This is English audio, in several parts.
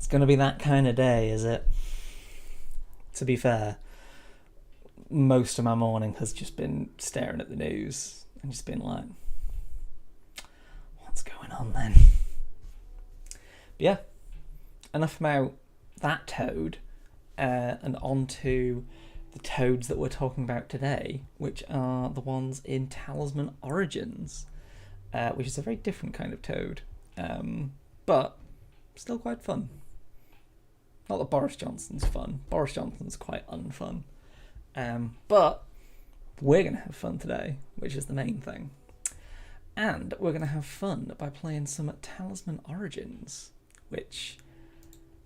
going to be that kind of day, is it? To be fair, most of my morning has just been staring at the news and just been like, what's going on then? But yeah, enough about that toad, and on to the toads that we're talking about today, which are the ones in Talisman Origins, which is a very different kind of toad, but still quite fun. Not that Boris Johnson's fun. Boris Johnson's quite unfun. But we're going to have fun today, which is the main thing. And we're going to have fun by playing some Talisman Origins, which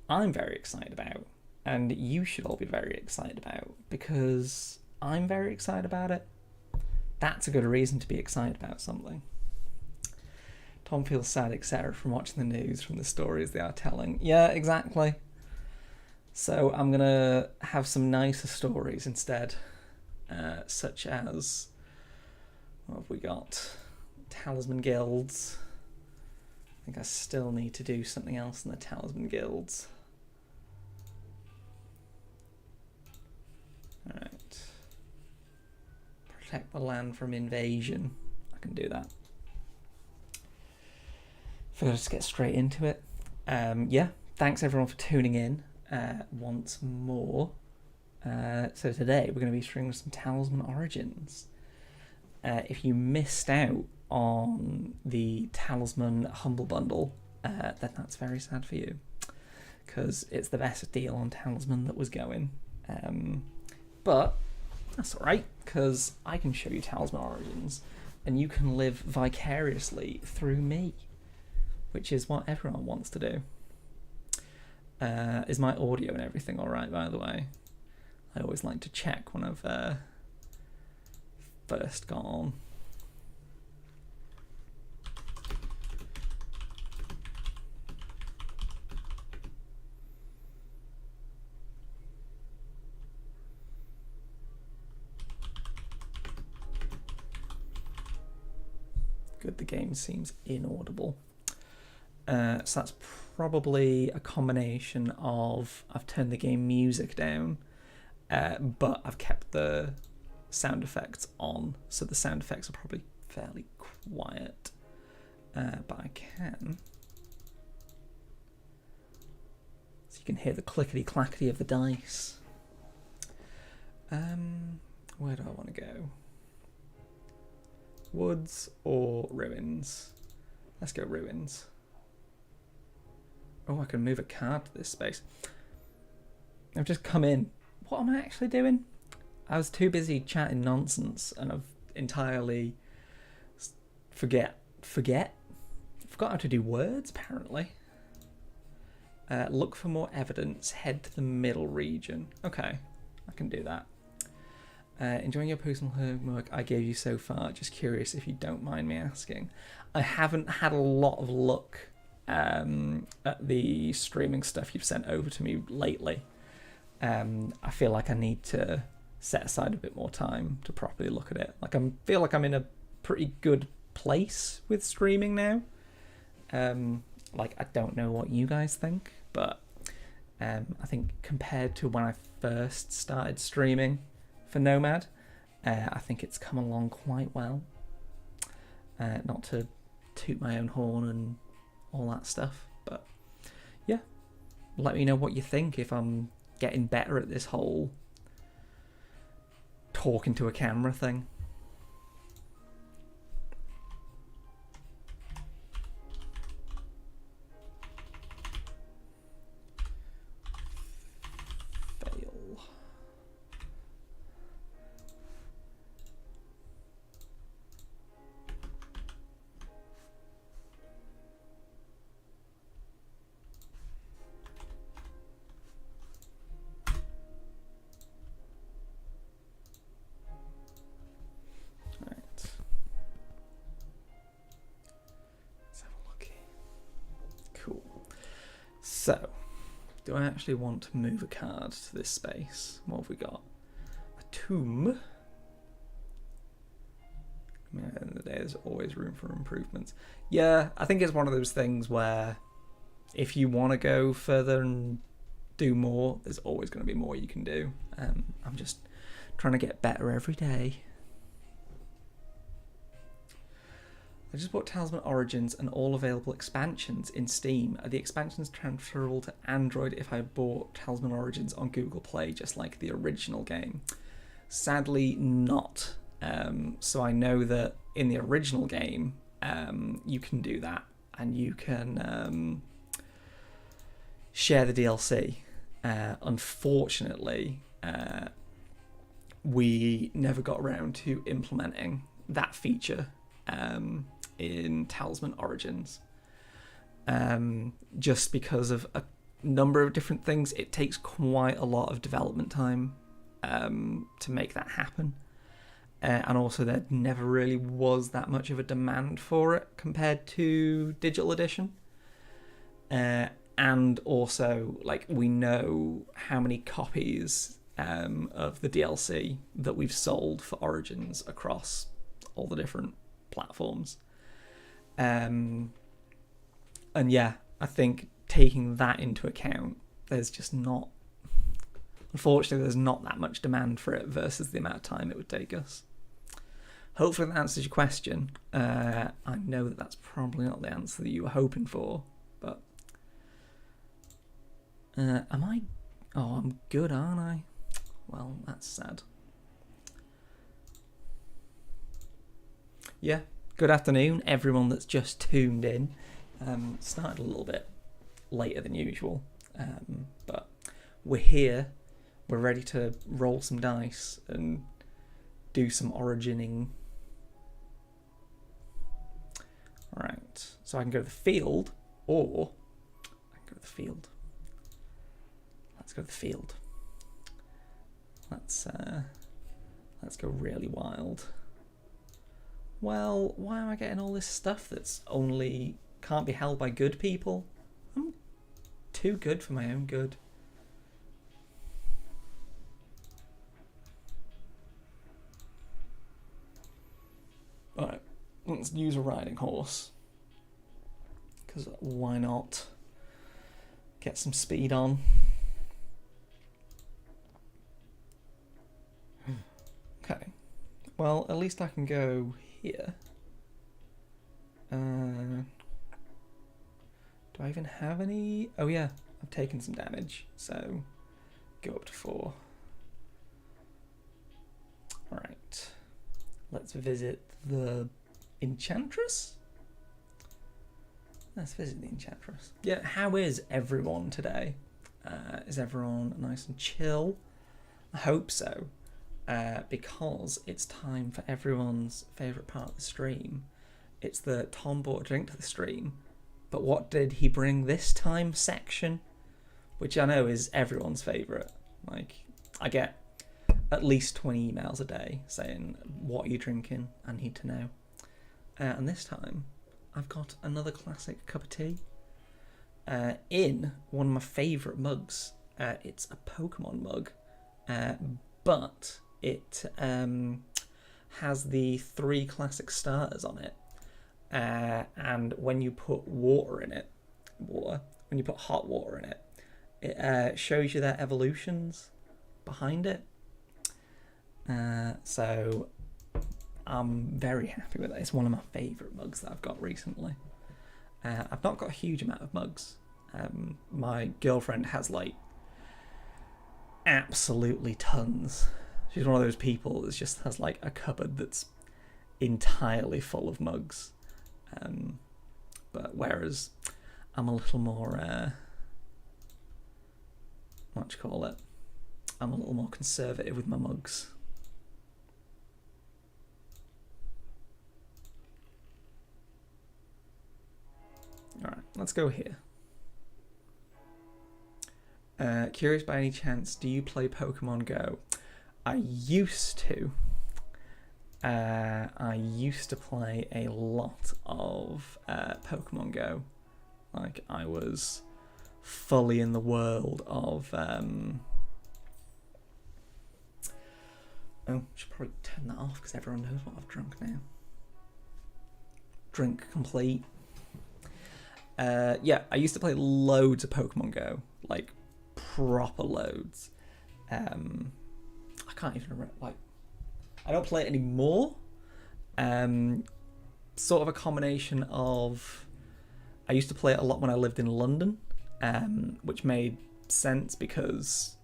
I'm very excited about. And you should all be very excited about, because I'm very excited about it. That's a good reason to be excited about something. Tom feels sad, etc., from watching the news, from the stories they are telling. Yeah, exactly. So I'm going to have some nicer stories instead, such as, what have we got? Talisman Guilds. I think I still need to do something else in the Talisman Guilds. Alright. Protect the land from invasion. I can do that. Figure just get straight into it. Yeah, thanks everyone for tuning in. Once more. So today we're going to be streaming some Talisman Origins. If you missed out on the Talisman Humble Bundle, then that's very sad for you, because it's the best deal on Talisman that was going. But that's alright, because I can show you Talisman Origins and you can live vicariously through me, which is what everyone wants to do. Is my audio and everything alright, by the way? I always like to check when I've first got on. Good, the game seems inaudible. So that's probably a combination of I've turned the game music down, but I've kept the sound effects on, so the sound effects are probably fairly quiet. But I can, so you can hear the clickety clackety of the dice. Where do I want to go? Woods or ruins? Let's go ruins. Oh, I can move a card to this space. I've just come in. What am I actually doing? I was too busy chatting nonsense, and I've entirely forgot how to do words, apparently. Look for more evidence. Head to the middle region. Okay, I can do that. Enjoying your personal homework I gave you so far. Just curious if you don't mind me asking. I haven't had a lot of luck at the streaming stuff you've sent over to me lately. I feel like I need to set aside a bit more time to properly look at it. Like, I feel like I'm in a pretty good place with streaming now. Like, I don't know what you guys think, but I think compared to when I first started streaming for Nomad, I think it's come along quite well. Not to toot my own horn and all that stuff, but yeah, let me know what you think, if I'm getting better at this whole talking to a camera thing. So, do I actually want to move a card to this space? What have we got? A tomb. I mean, at the end of the day, there's always room for improvements. Yeah, I think it's one of those things where if you want to go further and do more, there's always going to be more you can do. I'm just trying to get better every day. I just bought Talisman Origins and all available expansions in Steam. Are the expansions transferable to Android if I bought Talisman Origins on Google Play, just like the original game? Sadly, not. So I know that in the original game, you can do that, and you can share the DLC. Unfortunately, we never got around to implementing that feature in Talisman Origins, just because of a number of different things. It takes quite a lot of development time to make that happen, and also there never really was that much of a demand for it compared to Digital Edition, and also, like, we know how many copies of the DLC that we've sold for Origins across all the different platforms. And yeah, I think taking that into account, there's just not, unfortunately, there's not that much demand for it versus the amount of time it would take us. Hopefully that answers your question. I know that that's probably not the answer that you were hoping for, but am I? Oh, I'm good, aren't I? Well, that's sad. Yeah, good afternoon, everyone that's just tuned in. Started a little bit later than usual, but we're here. We're ready to roll some dice and do some origining. Right, so I can go to the field, or I can go to the field. Let's go to the field. Let's go really wild. Well, why am I getting all this stuff that's only can't be held by good people? I'm too good for my own good. Alright, let's use a riding horse. Because why not? Get some speed on. Okay. Well, at least I can go here. Do I even have any? Oh yeah, I've taken some damage, so go up to 4. Alright. Let's visit the Enchantress? Let's visit the Enchantress. Yeah, how is everyone today? Is everyone nice and chill? I hope so. Because it's time for everyone's favourite part of the stream. It's the Tom bought a drink to the stream, but what did he bring this time section, which I know is everyone's favourite. Like, I get at least 20 emails a day saying, what are you drinking? I need to know. And this time, I've got another classic cup of tea in one of my favourite mugs. It's a Pokemon mug, but it has the 3 classic starters on it. And when you put when you put hot water in it, it shows you their evolutions behind it. So I'm very happy with it. It's one of my favourite mugs that I've got recently. I've not got a huge amount of mugs. My girlfriend has like absolutely tons. She's one of those people that just has like a cupboard that's entirely full of mugs. But whereas I'm a little more, what do you call it? I'm a little more conservative with my mugs. Alright, let's go here. Curious by any chance, do you play Pokemon Go? I used to. I used to play a lot of Pokemon Go. Like, I was fully in the world of... Oh, should probably turn that off because everyone knows what I've drunk now. Drink complete. Yeah, I used to play loads of Pokemon Go, like proper loads. I can't even remember, like, I don't play it anymore. Sort of a combination of, I used to play it a lot when I lived in London, which made sense because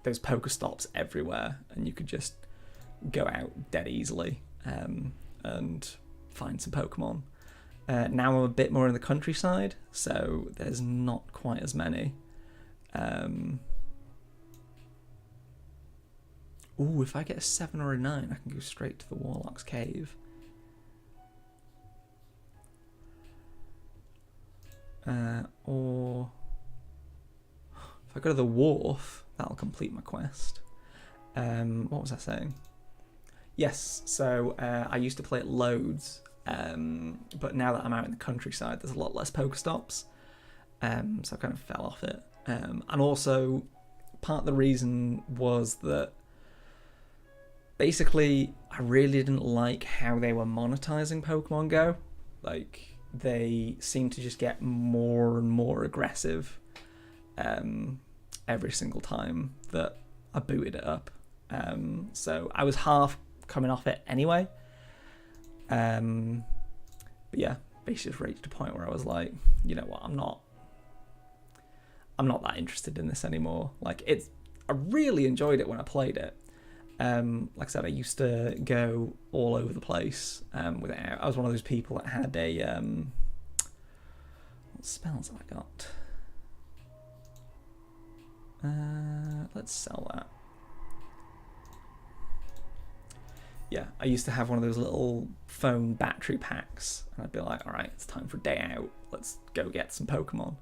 there's Pokestops everywhere and you could just go out dead easily and find some Pokemon. Now I'm a bit more in the countryside, so there's not quite as many. Ooh, if I get a 7 or a 9, I can go straight to the Warlock's Cave. Or if I go to the wharf, that'll complete my quest. What was I saying? Yes, so I used to play it loads, but now that I'm out in the countryside, there's a lot less Pokestops, so I kind of fell off it. And also, part of the reason was that basically I really didn't like how they were monetizing Pokemon Go. Like, they seemed to just get more and more aggressive every single time that I booted it up. So I was half coming off it anyway. But yeah, basically just reached a point where I was like, you know what, I'm not that interested in this anymore. Like, I really enjoyed it when I played it. Like I said, I used to go all over the place with it out. I was one of those people that had a what spells have I got? Let's sell that. Yeah, I used to have one of those little phone battery packs, and I'd be like, all right, it's time for a day out. Let's go get some Pokemon.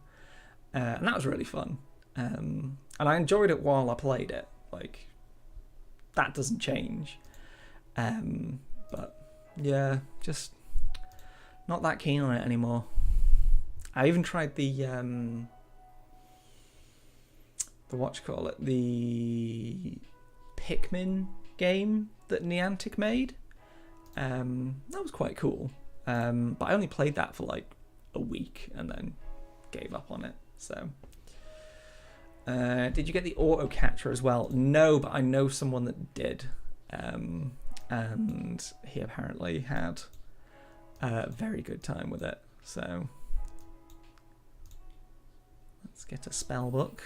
And that was really fun. And I enjoyed it while I played it. Like, that doesn't change. But yeah, just not that keen on it anymore. I even tried the the Pikmin game that Niantic made. That was quite cool. But I only played that for like a week and then gave up on it. So did you get the auto catcher as well? No, but I know someone that did. And he apparently had a very good time with it. So let's get a spell book.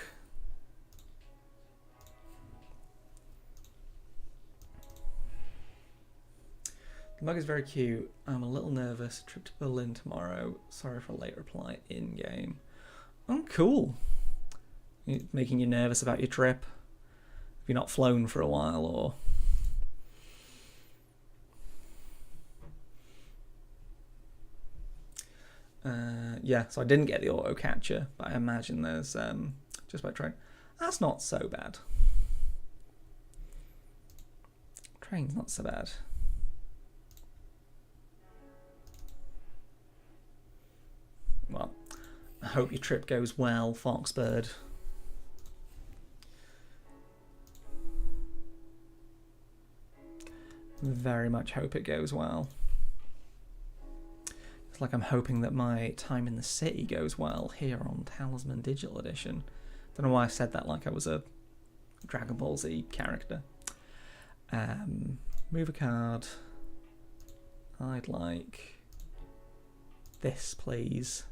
The mug is very cute. I'm a little nervous. Trip to Berlin tomorrow. Sorry for a late reply in game. Oh, cool. Making you nervous about your trip. Have you not flown for a while, or? Yeah, so I didn't get the auto catcher, but I imagine there's just by train. That's not so bad. Train's not so bad. Well, I hope your trip goes well, Foxbird. Very much hope it goes well. It's like I'm hoping that my time in the city goes well here on Talisman Digital Edition. Don't know why I said that like I was a Dragon Ball Z character. Move a card. I'd like this, please.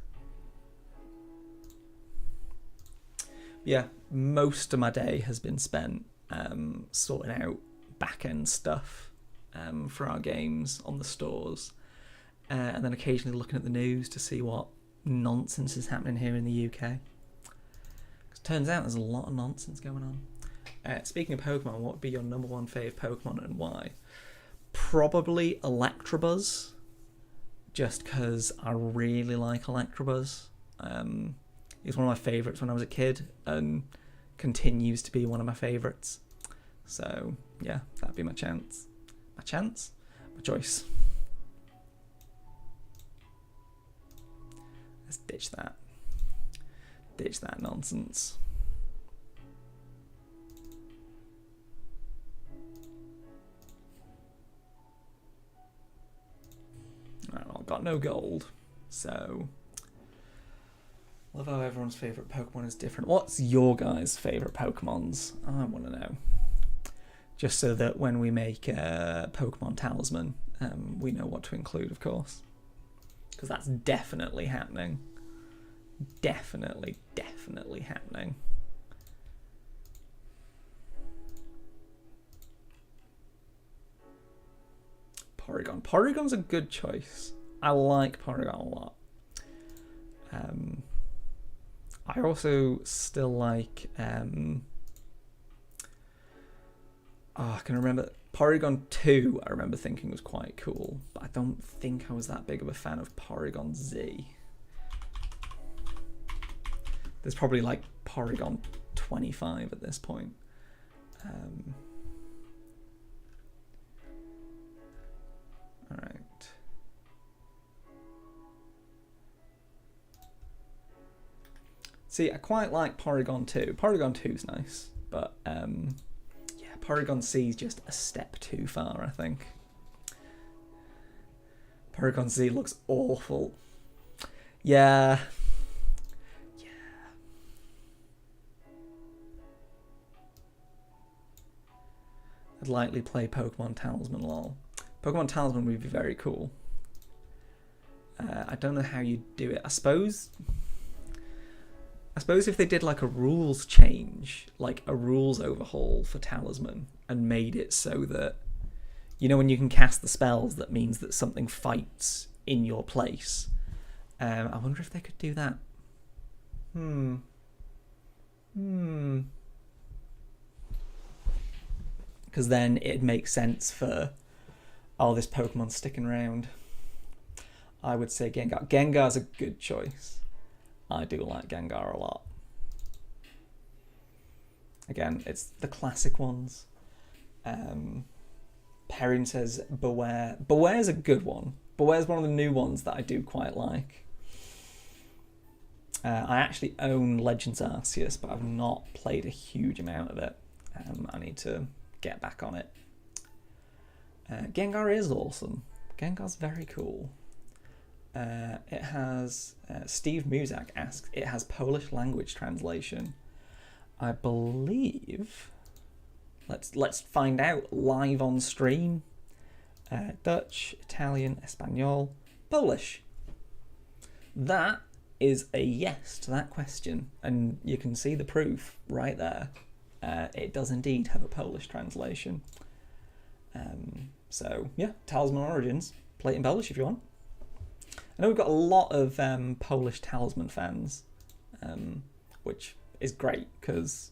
Yeah, most of my day has been spent sorting out back-end stuff for our games on the stores, and then occasionally looking at the news to see what nonsense is happening here in the UK. 'Cause it turns out there's a lot of nonsense going on. Speaking of Pokemon, what would be your number one fave Pokemon and why? Probably Electabuzz, just because I really like Electabuzz. It was one of my favourites when I was a kid and continues to be one of my favourites. So yeah, that'd be my chance. My chance? My choice. Let's ditch that. Ditch that nonsense. Alright, well, I've got no gold, so Love how everyone's favourite Pokemon is different. What's your guys' favourite Pokemons? I want to know. Just so that when we make a Pokemon Talisman, we know what to include, of course. Because that's definitely happening. Definitely happening. Porygon. Porygon's a good choice. I like Porygon a lot. I also still like... I can remember... Porygon 2, I remember thinking was quite cool. But I don't think I was that big of a fan of Porygon Z. There's probably like Porygon 25 at this point. All right. See, I quite like Porygon 2. Porygon 2 is nice, but yeah, Porygon C is just a step too far, I think. Porygon Z looks awful. Yeah. I'd likely play Pokemon Talisman, lol. Pokemon Talisman would be very cool. I don't know how you'd do it. I suppose if they did like a rules change, like a rules overhaul for Talisman, and made it so that, you know, when you can cast the spells, that means that something fights in your place. I wonder if they could do that. Because then it'd make sense for, oh, this Pokemon's sticking around. I would say Gengar. Gengar's a good choice. I do like Gengar a lot. Again, it's the classic ones. Perrin says Beware. Beware's a good one. Beware's one of the new ones that I do quite like. I actually own Legends Arceus, but I've not played a huge amount of it. I need to get back on it. Gengar is awesome. Gengar's very cool. It has Steve Muzak asks, it has Polish language translation. I believe. Let's find out live on stream. Dutch, Italian, Espanol, Polish. That is a yes to that question, and you can see the proof right there. It does indeed have a Polish translation. So yeah, Talisman Origins. Play it in Polish if you want. I know we've got a lot of Polish Talisman fans, which is great because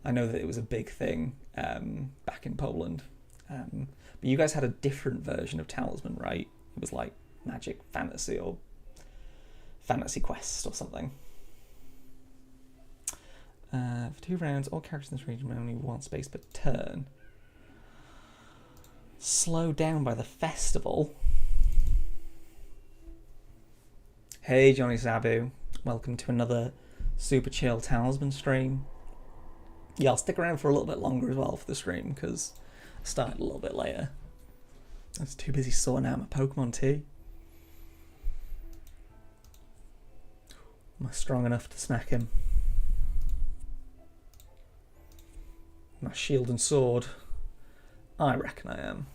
I know that it was a big thing back in Poland. But you guys had a different version of Talisman, right? It was like Magic Fantasy or Fantasy Quest or something. For 2 rounds, all characters in this region may only one space per turn. Slowed down by the festival. Hey Johnny Sabu, welcome to another super chill Talisman stream. Yeah, I'll stick around for a little bit longer as well for the stream because I started a little bit later. I was too busy sorting out my Pokemon tea. Am I strong enough to smack him? My shield and sword. I reckon I am.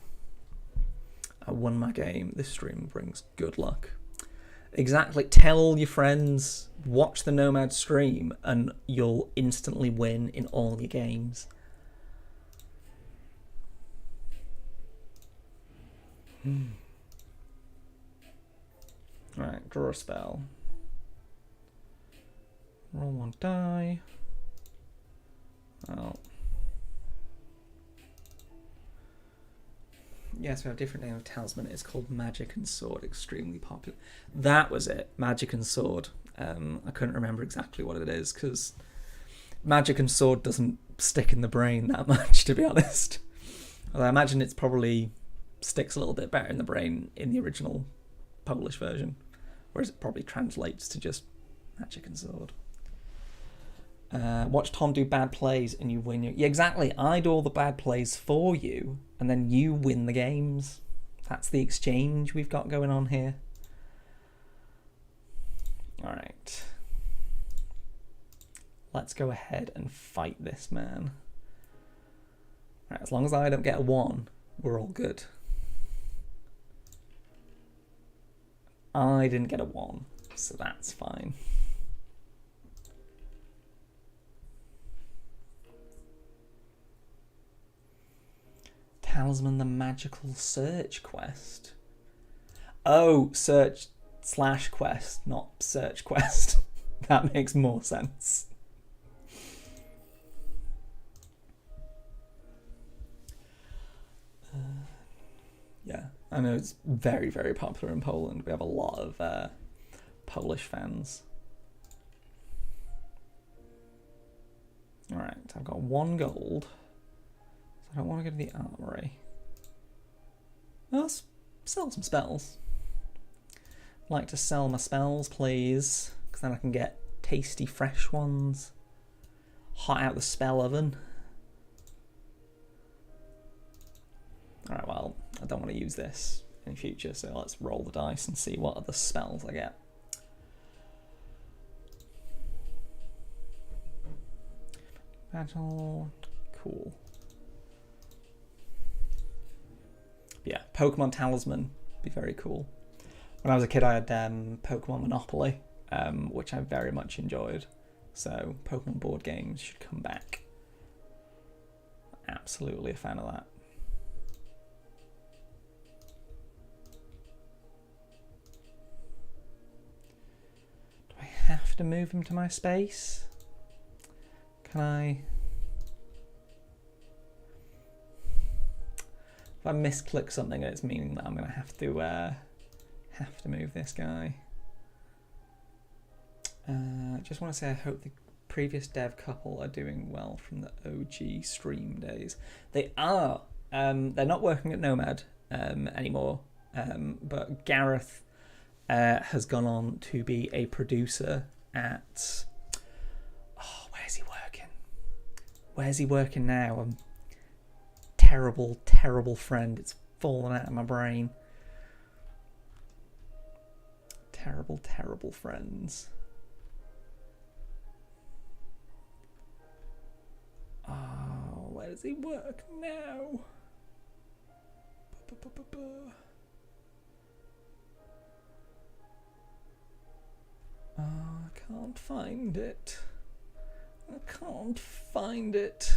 I won my game. This stream brings good luck. Exactly. Tell your friends, watch the Nomad stream, and you'll instantly win in all your games. Right, draw a spell. Roll 1 die. Well. Yes, we have a different name of Talisman. It's called Magic and Sword. Extremely popular. That was it. Magic and Sword. I couldn't remember exactly what it is because Magic and Sword doesn't stick in the brain that much, to be honest. Although I imagine it's probably sticks a little bit better in the brain in the original Polish version, whereas it probably translates to just Magic and Sword. Watch Tom do bad plays and you win. Yeah, exactly. I do all the bad plays for you and then you win the games. That's the exchange we've got going on here. Alright. let's go ahead and fight this man. Right, as long as I don't get a 1, we're all good. I didn't get a 1, so that's fine. Talisman, the magical search quest. Oh, search/quest, not search quest. That makes more sense. Yeah, I know it's very, very popular in Poland. We have a lot of Polish fans. Alright, I've got 1 gold. So I don't want to go to the armory. Let's sell some spells. I'd like to sell my spells, please, because then I can get tasty, fresh ones. Hot out the spell oven. Alright, well, I don't want to use this in future, so let's roll the dice and see what other spells I get. Battle, cool. Yeah, Pokemon Talisman would be very cool. When I was a kid, I had Pokemon Monopoly, which I very much enjoyed. So Pokemon board games should come back. Absolutely a fan of that. Do I have to move him to my space? Can I? If I misclick something, it's meaning that I'm going to have to move this guy. Just want to say I hope the previous dev couple are doing well from the OG stream days. They are. They're not working at Nomad anymore, but Gareth has gone on to be a producer at... Oh, where's he working? Where's he working now? Terrible, terrible friend. It's fallen out of my brain. Terrible, terrible friends. Oh, where does he work now? Oh, I can't find it. I can't find it.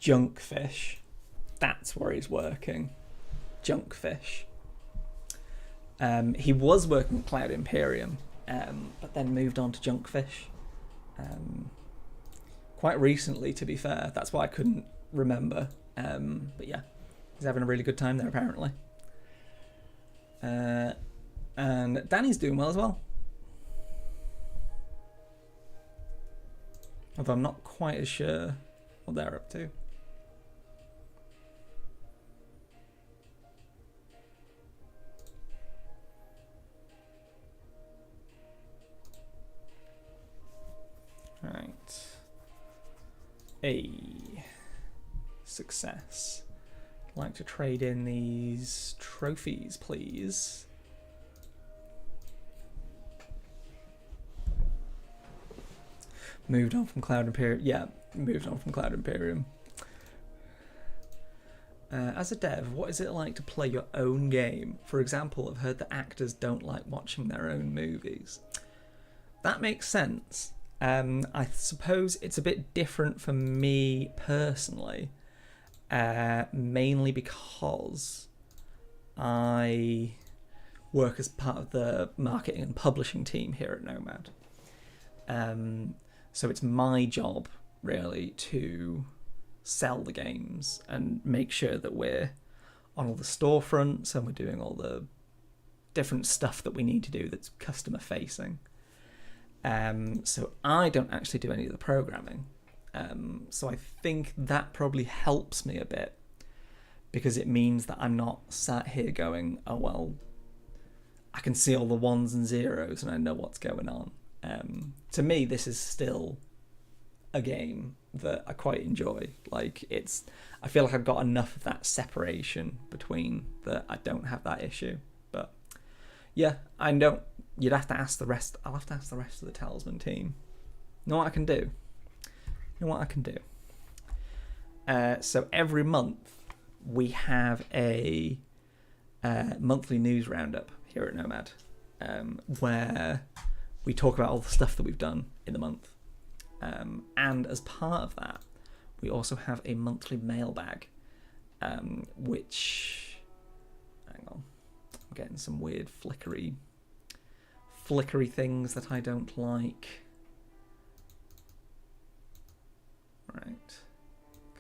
Junkfish. That's where he's working. Junkfish. He was working at Cloud Imperium, but then moved on to Junkfish. Quite recently, to be fair. That's why I couldn't remember. But yeah, he's having a really good time there, apparently. And Danny's doing well as well. Although I'm not quite as sure what they're up to. Right. A success. I'd like to trade in these trophies, please. Moved on from Cloud Imperium. Yeah, moved on from Cloud Imperium. As a dev, what is it like to play your own game? For example, I've heard that actors don't like watching their own movies. That makes sense. I suppose it's a bit different for me personally, mainly because I work as part of the marketing and publishing team here at Nomad. So it's my job, really, to sell the games and make sure that we're on all the storefronts and we're doing all the different stuff that we need to do that's customer facing. So I don't actually do any of the programming. So I think that probably helps me a bit because it means that I'm not sat here going, oh, well, I can see all the ones and zeros and I know what's going on. To me, this is still a game that I quite enjoy. Like, I feel like I've got enough of that separation between that I don't have that issue. But yeah, I don't. You'd have to ask the rest. I'll have to ask the rest of the Talisman team. You know what I can do? So every month we have a monthly news roundup here at Nomad, where we talk about all the stuff that we've done in the month. And as part of that, we also have a monthly mailbag, which, hang on, I'm getting some weird flickery things that I don't like. Right,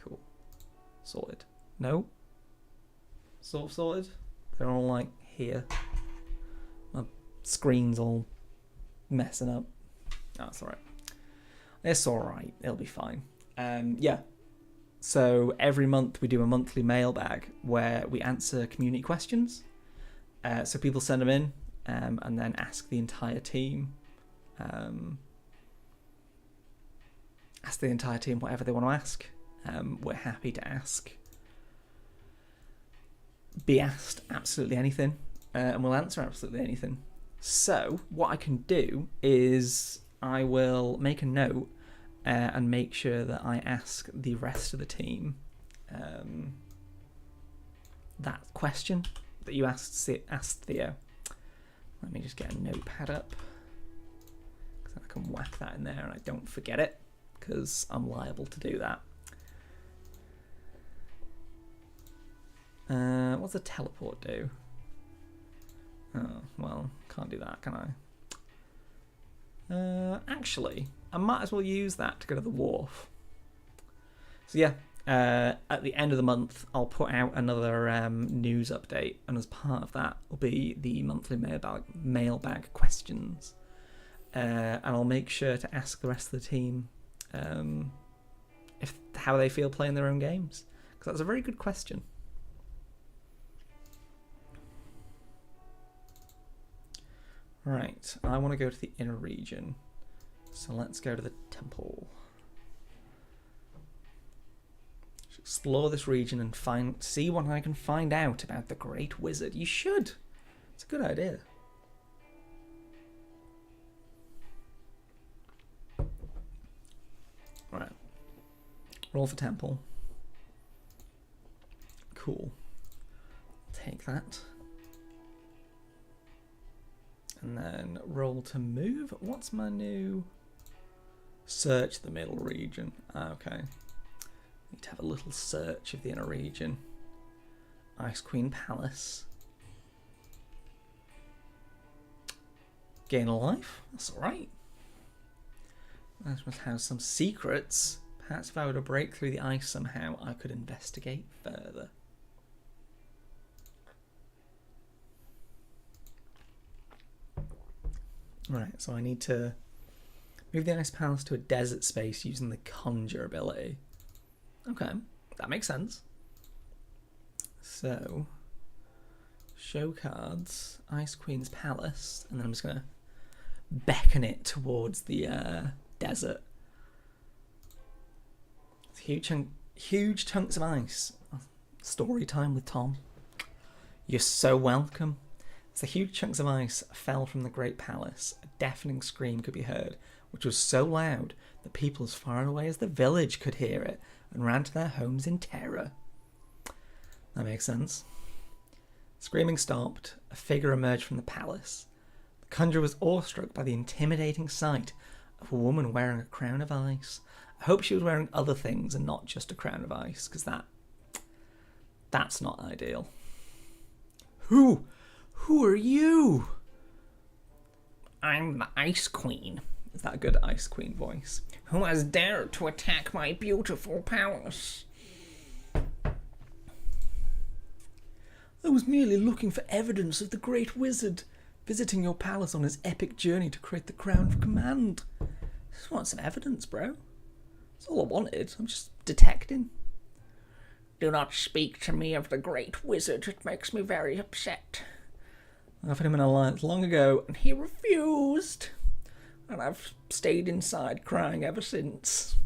cool, sorted. No, sort of sorted. They're all like here. My screen's all messing up. Oh, that's alright. It's alright, it'll be fine. Yeah, so every month we do a monthly mailbag where we answer community questions. So people send them in and then ask the entire team whatever they want to ask. We're happy to be asked absolutely anything, and we'll answer absolutely anything. So what I can do is I will make a note and make sure that I ask the rest of the team that question that you asked Theo. Let me just get a notepad up, because I can whack that in there and I don't forget it, because I'm liable to do that. What's a teleport do? Oh, well, can't do that, can I? Actually, I might as well use that to go to the wharf. So yeah, at the end of the month, I'll put out another news update, and as part of that will be the monthly mailbag questions. And I'll make sure to ask the rest of the team how they feel playing their own games, because that's a very good question. Right, I want to go to the inner region, so let's go to the temple. Explore this region and see what I can find out about the Great Wizard. You should. It's a good idea. Right. Roll for temple. Cool. Take that. And then roll to move. What's my new? Search the middle region. Okay. Need to have a little search of the inner region. Ice Queen Palace. Gain a life. That's alright. That must have some secrets. Perhaps if I were to break through the ice somehow, I could investigate further. Right, so I need to move the ice palace to a desert space using the conjure ability. Okay, that makes sense. So, show cards, Ice Queen's Palace, and then I'm just going to beckon it towards the desert. It's huge chunks of ice. Story time with Tom. You're so welcome. The huge chunks of ice fell from the great palace. A deafening scream could be heard, which was so loud that people as far away as the village could hear it and ran to their homes in terror. That makes sense. Screaming stopped. A figure emerged from the palace. The conjurer was awestruck by the intimidating sight of a woman wearing a crown of ice. I hope she was wearing other things and not just a crown of ice, because that's not ideal. Who are you? I'm the Ice Queen. Is that a good Ice Queen voice? Who has dared to attack my beautiful palace? I was merely looking for evidence of the Great Wizard, visiting your palace on his epic journey to create the Crown of Command. I just want some evidence, bro. That's all I wanted. I'm just detecting. Do not speak to me of the Great Wizard. It makes me very upset. I offered him an alliance long ago, and he refused. And I've stayed inside crying ever since.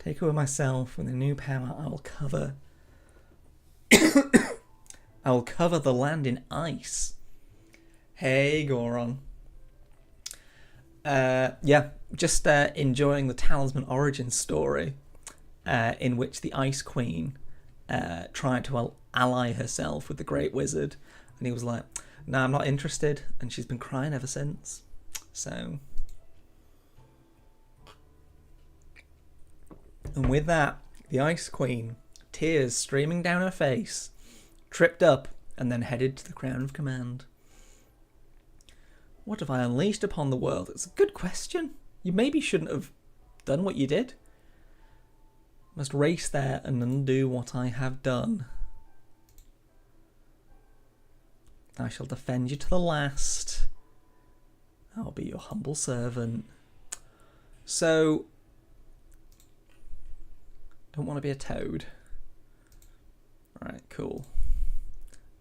Take over myself with a new power. I will cover. I will cover the land in ice. Hey, Goron. Yeah, just enjoying the Talisman origin story, in which the Ice Queen tried to ally herself with the Great Wizard, and he was like, "No, I'm not interested," and she's been crying ever since. So, and with that, the Ice Queen, tears streaming down her face, tripped up and then headed to the Crown of Command. What have I unleashed upon the world? It's a good question. You maybe shouldn't have done what you did. Must race there and undo what I have done. I shall defend you to the last. I'll be your humble servant. So, don't want to be a toad. Alright, cool.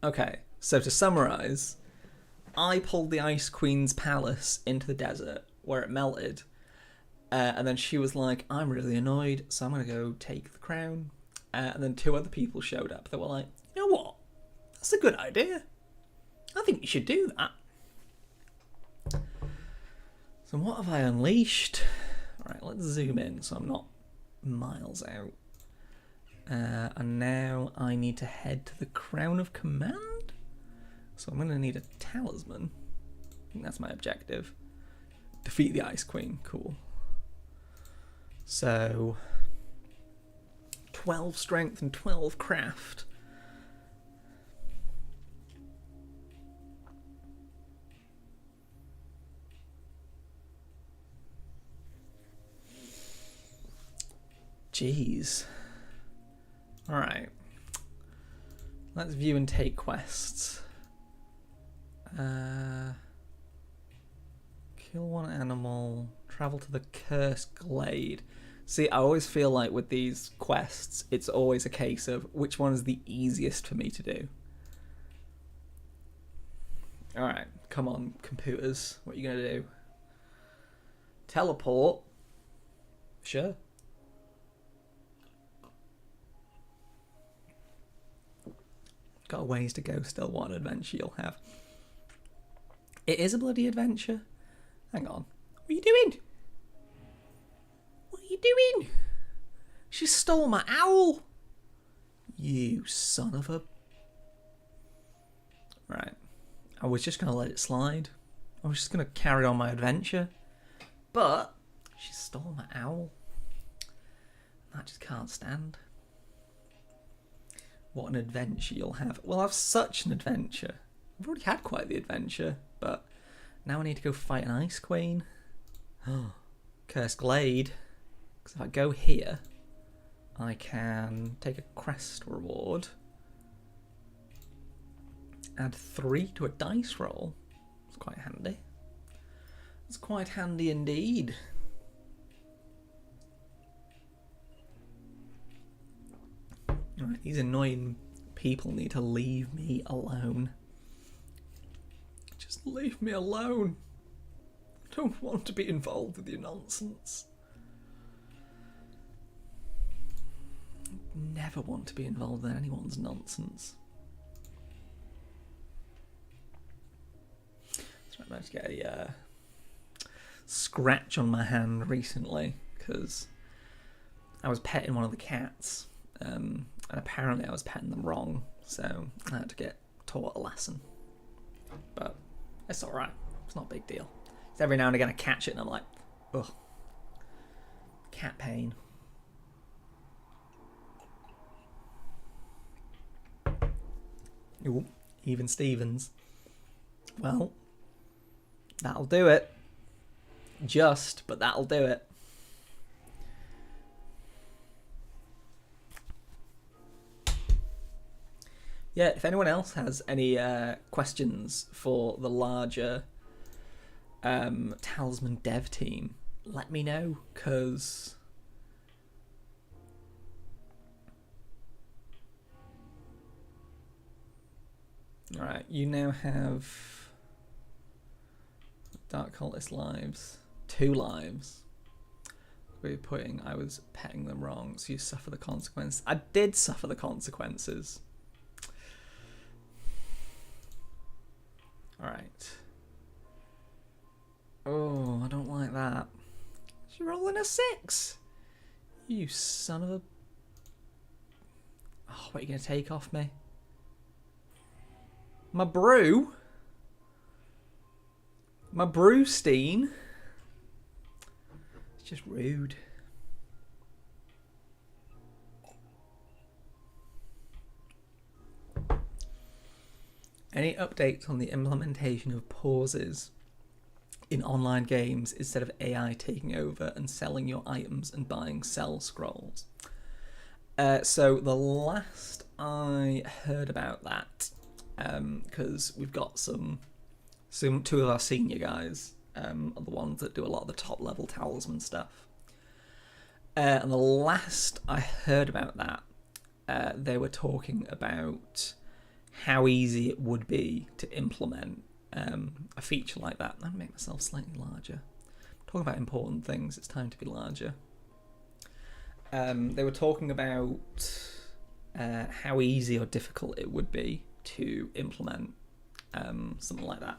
Okay, so to summarise, I pulled the Ice Queen's palace into the desert where it melted, and then she was like, "I'm really annoyed, so I'm going to go take the crown." And then 2 other people showed up that were like, "You know what? That's a good idea. I think you should do that." So what have I unleashed? Alright, let's zoom in so I'm not miles out. And now I need to head to the Crown of Command. So I'm going to need a talisman. I think that's my objective. Defeat the Ice Queen. Cool. So 12 strength and 12 craft. Jeez. Alright. Let's view and take quests. Kill one animal. Travel to the Cursed Glade. See, I always feel like with these quests, it's always a case of which one is the easiest for me to do. Alright, come on, computers. What are you going to do? Teleport? Sure. Got a ways to go still. What an adventure you'll have. It is a bloody adventure. Hang on. What are you doing? What are you doing? She stole my owl. You son of a... Right. I was just going to let it slide. I was just going to carry on my adventure. But she stole my owl. I just can't stand. What an adventure you'll have. Well, I've such an adventure. I've already had quite the adventure, but now I need to go fight an Ice Queen. Cursed Glade. Because if I go here, I can take a quest reward. Add 3 to a dice roll. It's quite handy. It's quite handy indeed. Right, these annoying people need to leave me alone. Just leave me alone. I don't want to be involved with your nonsense. I never want to be involved in anyone's nonsense. So I managed to get a scratch on my hand recently because I was petting one of the cats. And apparently I was petting them wrong, so I had to get taught a lesson. But it's alright, it's not a big deal. It's every now and again I catch it and I'm like, ugh, cat pain. Ooh, even Stevens. Well, that'll do it. But that'll do it. Yeah, if anyone else has any questions for the larger Talisman dev team, let me know, because alright, you now have Dark Cultist lives. 2 lives. we're putting I was petting them wrong, so you suffer the consequences. I did suffer the consequences. Alright. Oh, I don't like that. She's rolling a 6. You son of a... Oh, what are you going to take off me? My brew? My Brewstein? It's just rude. Any updates on the implementation of pauses in online games instead of AI taking over and selling your items and buying sell scrolls? So the last I heard about that, because we've got two of our senior guys are the ones that do a lot of the top level Talisman stuff. And the last I heard about that, they were talking about how easy it would be to implement a feature like that. I'll make myself slightly larger. Talking about important things, it's time to be larger. They were talking about how easy or difficult it would be to implement something like that.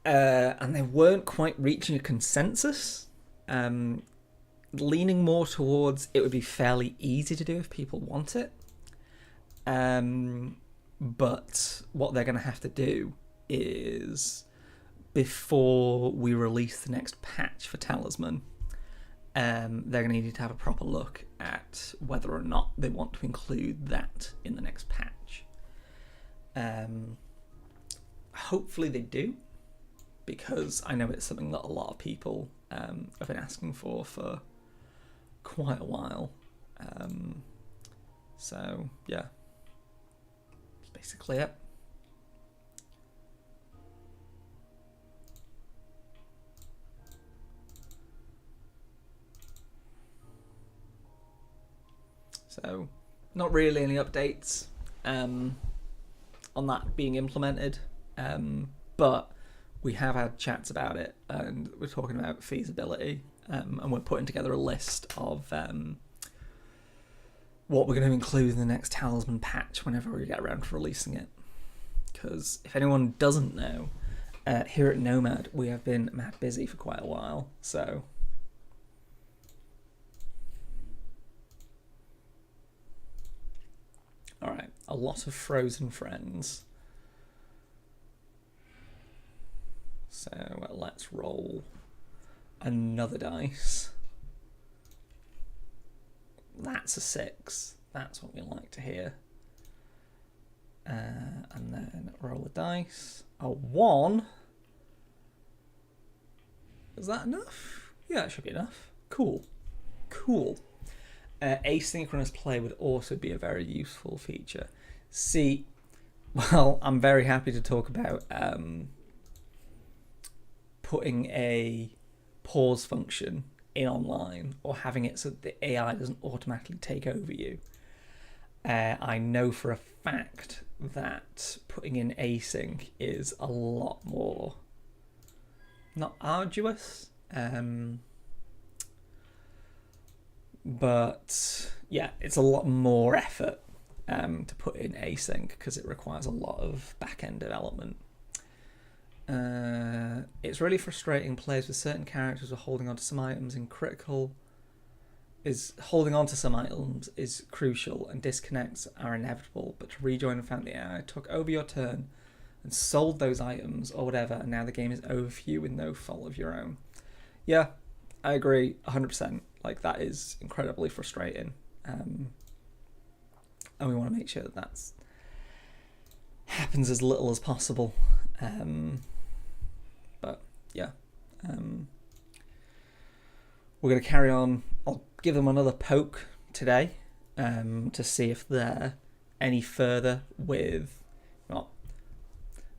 And they weren't quite reaching a consensus, leaning more towards it would be fairly easy to do if people want it. But what they're going to have to do is, before we release the next patch for Talisman, they're going to need to have a proper look at whether or not they want to include that in the next patch. Hopefully they do, because I know it's something that a lot of people have been asking for quite a while. So yeah, that's basically it. So not really any updates on that being implemented, but we have had chats about it, and we're talking about feasibility, and we're putting together a list of what we're going to include in the next Talisman patch whenever we get around to releasing it. Because if anyone doesn't know, here at Nomad we have been mad busy for quite a while, so... Alright, a lot of frozen friends. So let's roll another dice. That's a 6. That's what we like to hear. And then roll a dice. A 1. Is that enough? Yeah, that should be enough. Cool. Cool. Asynchronous play would also be a very useful feature. See, well, I'm very happy to talk about putting a pause function in online, or having it so that the AI doesn't automatically take over you. I know for a fact that putting in async is a lot more, not arduous, but yeah, it's a lot more effort to put in async, because it requires a lot of back-end development. It's really frustrating. Players with certain characters are holding on to some items in critical. Holding on to some items is crucial, and disconnects are inevitable. But to rejoin and find the AI took over your turn and sold those items or whatever, and now the game is over for you with no fault of your own. Yeah, I agree 100%. Like, that is incredibly frustrating, and we want to make sure that that's happens as little as possible. But yeah, we're going to carry on. I'll give them another poke today to see if they're any further with... Not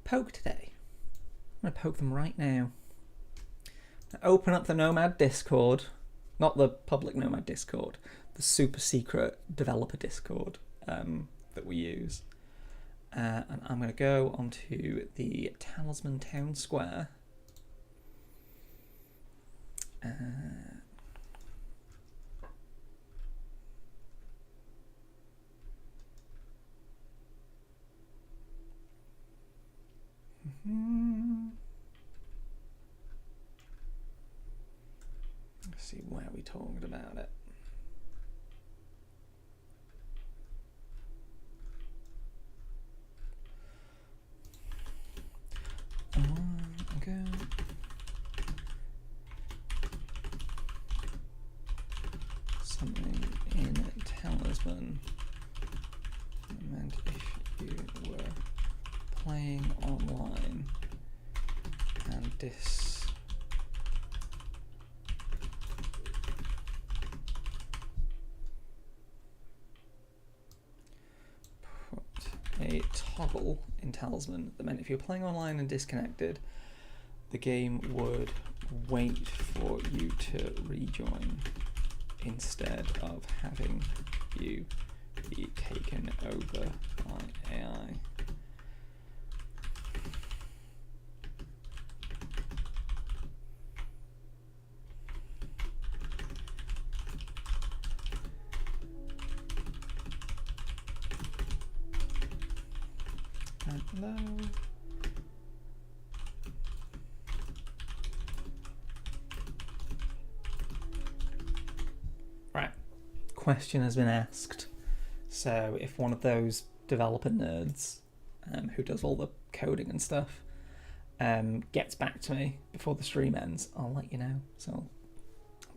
poke today. I'm going to poke them right now. Open up the Nomad Discord. Not the public Nomad Discord. The super secret developer Discord that we use. And I'm going to go onto the Talisman Town Square. Let's see, where we talked about it. Okay. Something in Talisman meant if you were playing online and put a toggle in Talisman that meant if you're playing online and disconnected, the game would wait for you to rejoin instead of having you be taken over by AI. Hello. Right, question has been asked. So if one of those developer nerds who does all the coding and stuff gets back to me before the stream ends, I'll let you know. So I'll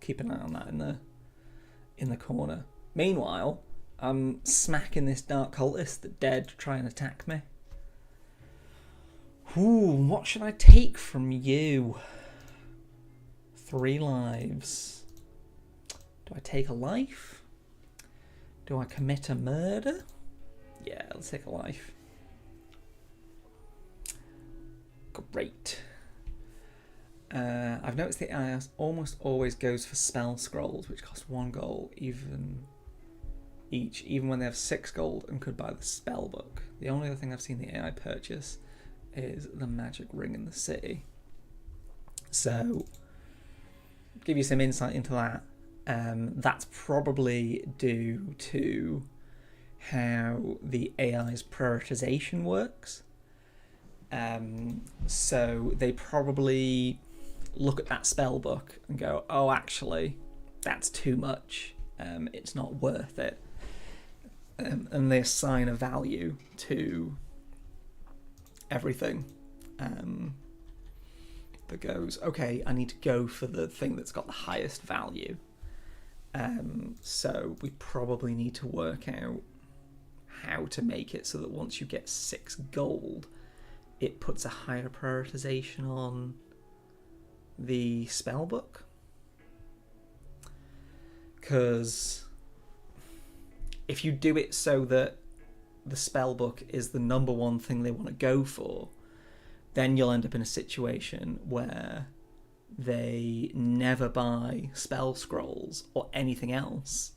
keep an eye on that in the corner. Meanwhile, I'm smacking this dark cultist that dared to try and attack me. Ooh, what should I take from you? 3 lives. Do I take a life? Do I commit a murder? Yeah, let's take a life. Great. I've noticed the AI almost always goes for spell scrolls, which cost 1 gold even when they have 6 gold and could buy the spell book. The only other thing I've seen the AI purchase is the magic ring in the city. So, give you some insight into that. That's probably due to how the AI's prioritization works. So they probably look at that spell book and go, oh, actually, that's too much. It's not worth it. And they assign a value to everything that goes, okay, I need to go for the thing that's got the highest value. So we probably need to work out how to make it so that once you get 6 gold, it puts a higher prioritization on the spell book. Because if you do it so that the spell book is the number one thing they want to go for, then you'll end up in a situation where they never buy spell scrolls or anything else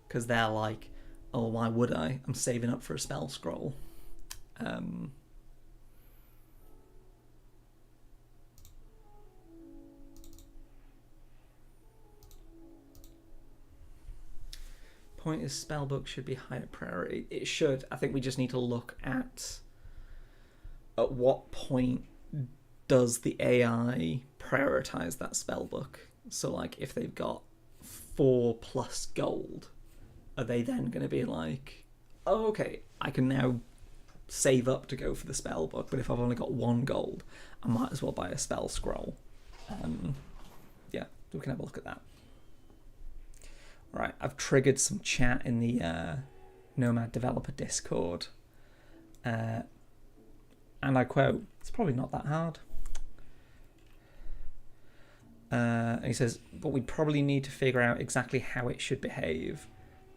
because they're like, oh, why would I? I'm saving up for a spell scroll. Point is, spellbook should be higher priority. It should. I think we just need to look at what point does the AI prioritize that spellbook. So, like, if they've got 4+ gold, are they then going to be like, oh, okay, I can now save up to go for the spellbook, but if I've only got 1 gold, I might as well buy a spell scroll. Yeah, we can have a look at that. Right, I've triggered some chat in the Nomad Developer Discord. And I quote, it's probably not that hard. And he says, but we probably need to figure out exactly how it should behave.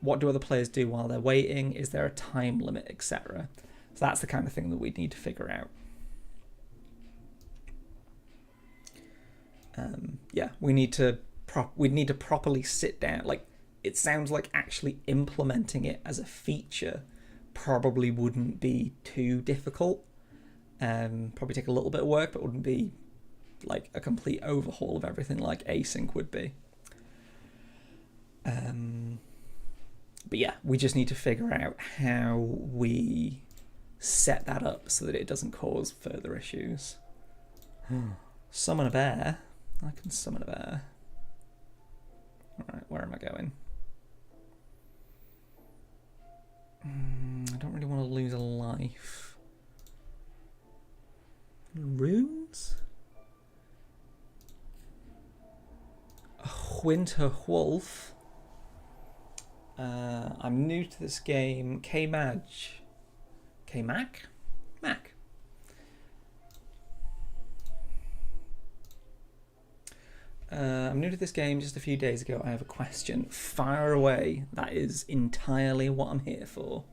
What do other players do while they're waiting? Is there a time limit, etc.? So that's the kind of thing that we need to figure out. Yeah, we need to properly sit down. Like, it sounds like actually implementing it as a feature probably wouldn't be too difficult. Probably take a little bit of work, but wouldn't be like a complete overhaul of everything like async would be. But yeah, we just need to figure out how we set that up so that it doesn't cause further issues. Summon a bear. I can summon a bear. Alright, where am I going? I don't really want to lose a life. Runes? A winter wolf. I'm new to this game. K-Maj. K-Mac? Mac. I'm new to this game just a few days ago. I have a question. Fire away. That is entirely what I'm here for.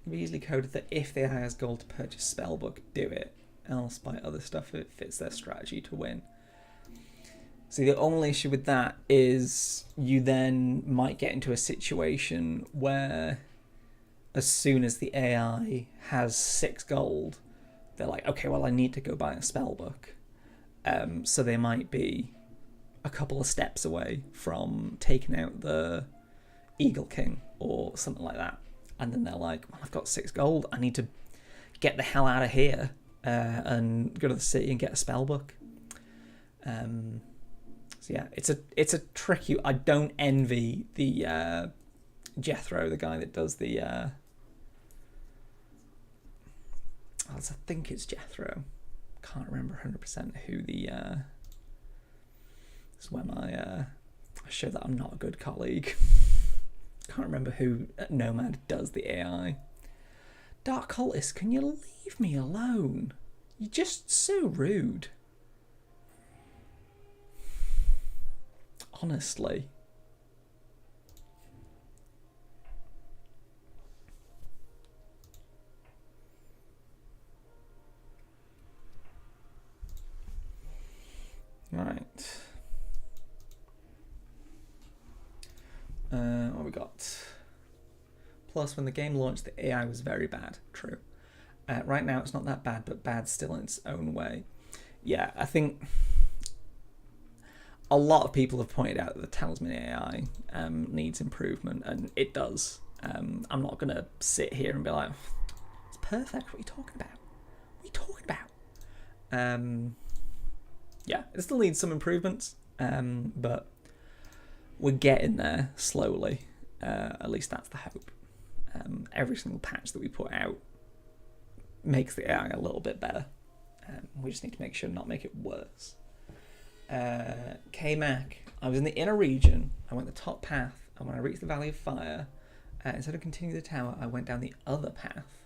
We easily coded that if the AI has gold to purchase spellbook, do it. Else buy other stuff if it fits their strategy to win. See, the only issue with that is you then might get into a situation where as soon as the AI has 6 gold, they're like, okay, well, I need to go buy a spellbook. So they might be a couple of steps away from taking out the Eagle King or something like that. And then they're like, well, I've got 6 gold. I need to get the hell out of here and go to the city and get a spellbook. So yeah, it's a tricky. I don't envy the Jethro, the guy that does the. I think it's Jethro. Can't remember 100% who the. This is where I show that I'm not a good colleague. Can't remember who at Nomad does the AI. Dark Cultist, can you leave me alone? You're just so rude. Honestly. Right. What we got? Plus, when the game launched, the AI was very bad. True. Right now, it's not that bad, but bad still in its own way. Yeah, I think a lot of people have pointed out that the Talisman AI needs improvement, and it does. I'm not going to sit here and be like, it's perfect. What are you talking about? What are you talking about? Yeah, it still needs some improvements, but we're getting there slowly. At least that's the hope. Every single patch that we put out makes the AI a little bit better. We just need to make sure not make it worse. K-Mac, I was in the inner region. I went the top path, and when I reached the Valley of Fire, instead of continuing the tower, I went down the other path.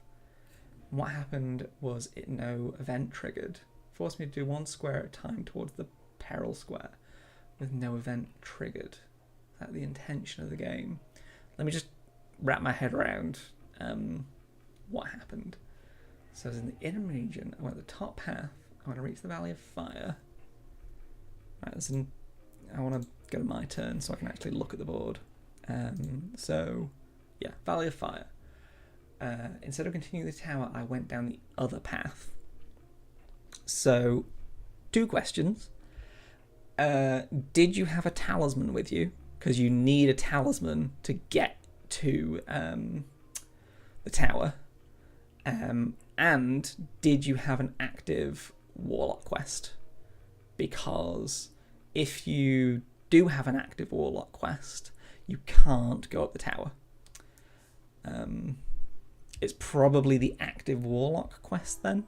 And what happened was no event triggered. Forced me to do 1 square at a time towards the peril square with no event triggered. Is that the intention of the game? Let me just wrap my head around what happened. So I was in the inner region. I went the top path. I want to reach the Valley of Fire. Right, I want to go to my turn so I can actually look at the board. So, yeah, Valley of Fire. Instead of continuing the tower, I went down the other path. So, 2 questions. Did you have a talisman with you? Because you need a talisman to get to the tower. And did you have an active Warlock quest? Because if you do have an active Warlock quest, you can't go up the tower. It's probably the active Warlock quest then.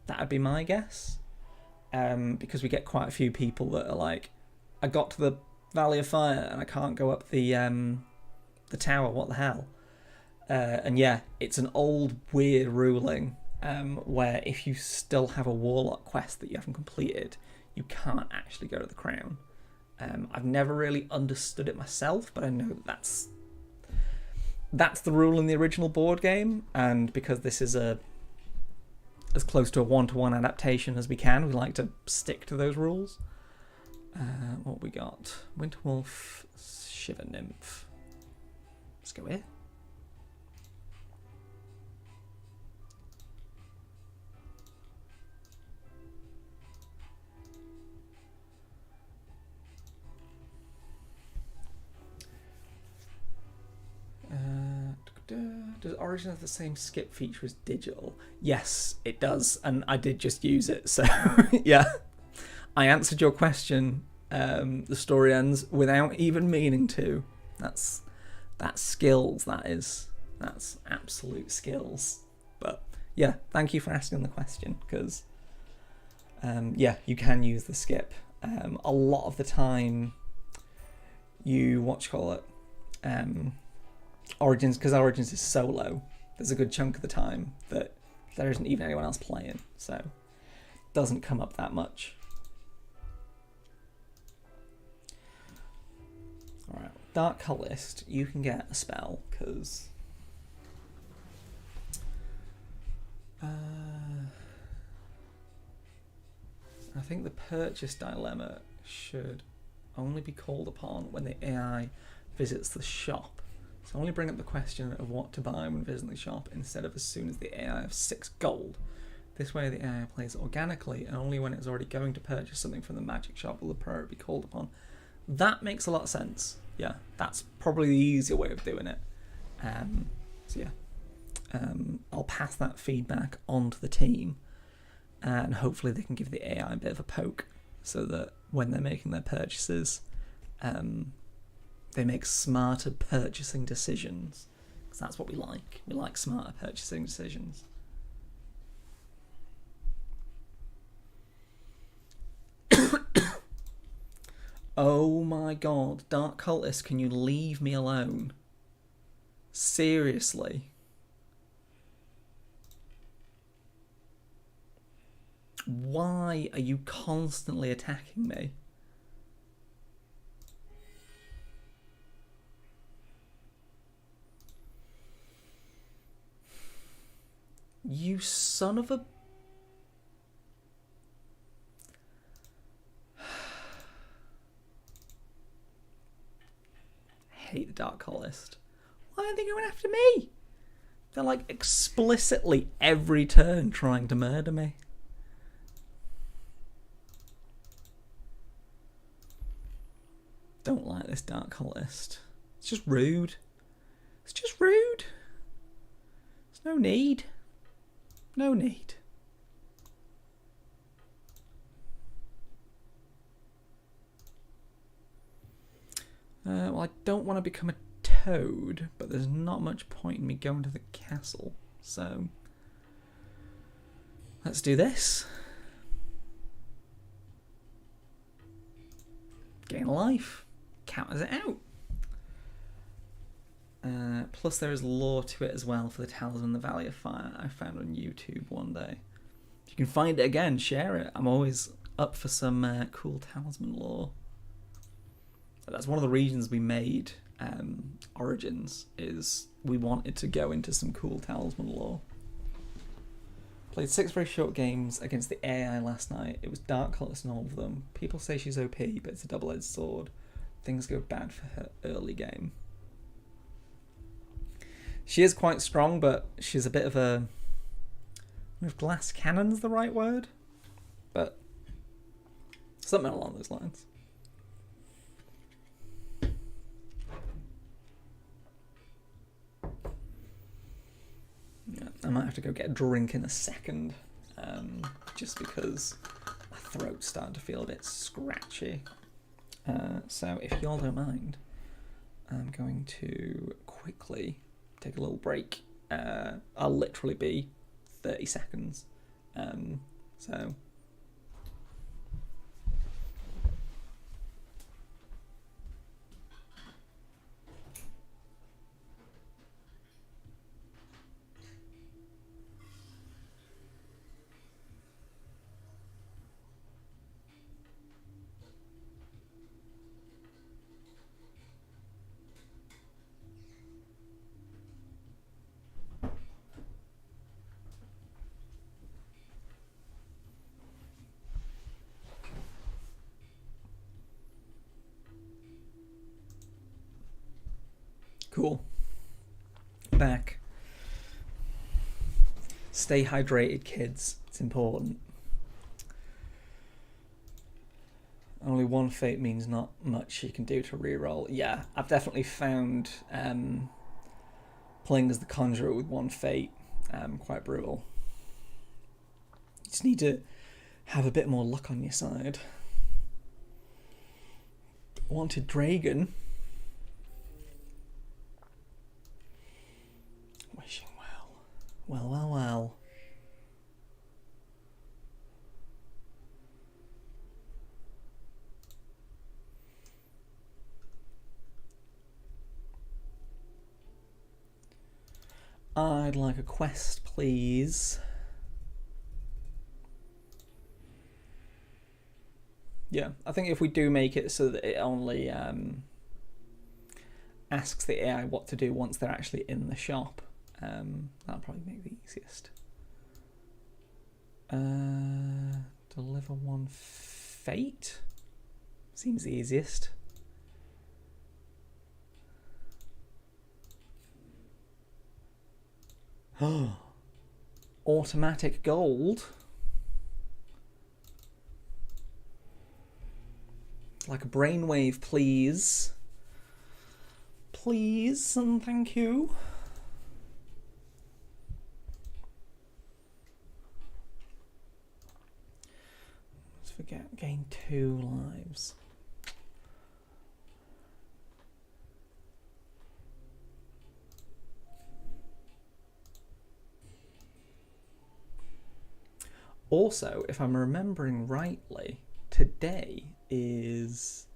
That would be my guess. Because we get quite a few people that are like, I got to the Valley of Fire and I can't go up the tower, what the hell? And yeah, it's an old weird ruling where if you still have a Warlock quest that you haven't completed, you can't actually go to the Crown. I've never really understood it myself, but I know that's the rule in the original board game, and because this is as close to a 1-to-1 adaptation as we can, we like to stick to those rules. What we got? Winterwolf, Shiver Nymph. Let's go here. Does Origin have the same skip feature as digital? Yes, it does, and I did just use it, so yeah. I answered your question. The story ends without even meaning to. That's skills, that's absolute skills. But yeah, thank you for asking the question, because yeah, you can use the skip. A lot of the time you Origins, because Origins is solo, there's a good chunk of the time that there isn't even anyone else playing, so it doesn't come up that much. Alright, Dark Cultist, you can get a spell, because I think the purchase dilemma should only be called upon when the AI visits the shop. So only bring up the question of what to buy when visiting the shop instead of as soon as the AI has 6 gold. This way the AI plays organically, and only when it's already going to purchase something from the magic shop will the priority be called upon. That makes a lot of sense. Yeah, that's probably the easier way of doing it. So yeah, I'll pass that feedback on to the team, and hopefully they can give the AI a bit of a poke so that when they're making their purchases, they make smarter purchasing decisions, because that's what we like. We like smarter purchasing decisions. Oh my god, Dark Cultist, can you leave me alone? Seriously? Why are you constantly attacking me? You son of a... I hate the Dark Cultist. Why are they going after me? They're like explicitly every turn trying to murder me. Don't like this Dark Cultist. It's just rude. It's just rude. There's no need. No need. Well, I don't want to become a toad, but there's not much point in me going to the castle, so let's do this. Gain a life. Counters it out. Plus there is lore to it as well for the Talisman, the Valley of Fire, I found on YouTube one day. If you can find it again, share it. I'm always up for some cool Talisman lore. That's one of the reasons we made Origins, is we wanted to go into some cool Talisman lore. Played 6 very short games against the AI last night. It was Dark Cultist in all of them. People say she's OP, but it's a double-edged sword. Things go bad for her early game. She is quite strong, but she's a bit of a... I don't know if glass cannon's the right word, but something along those lines. Yeah, I might have to go get a drink in a second, just because my throat's starting to feel a bit scratchy. So if y'all don't mind, I'm going to quickly take a little break. I'll literally be 30 seconds. So... Cool. Back. Stay hydrated, kids. It's important. Only one fate means not much you can do to reroll. Yeah, I've definitely found playing as the Conjurer with 1 fate, quite brutal. You just need to have a bit more luck on your side. Wanted Dragon. Wishing well. Well, well, well. I'd like a quest, please. Yeah, I think if we do make it so that it only asks the AI what to do once they're actually in the shop, that'll probably make the easiest. Deliver 1 fate? Seems the easiest. Automatic gold. Like a brainwave, please. Please and thank you. Let's forget, gain 2 lives. Also, if I'm remembering rightly, today is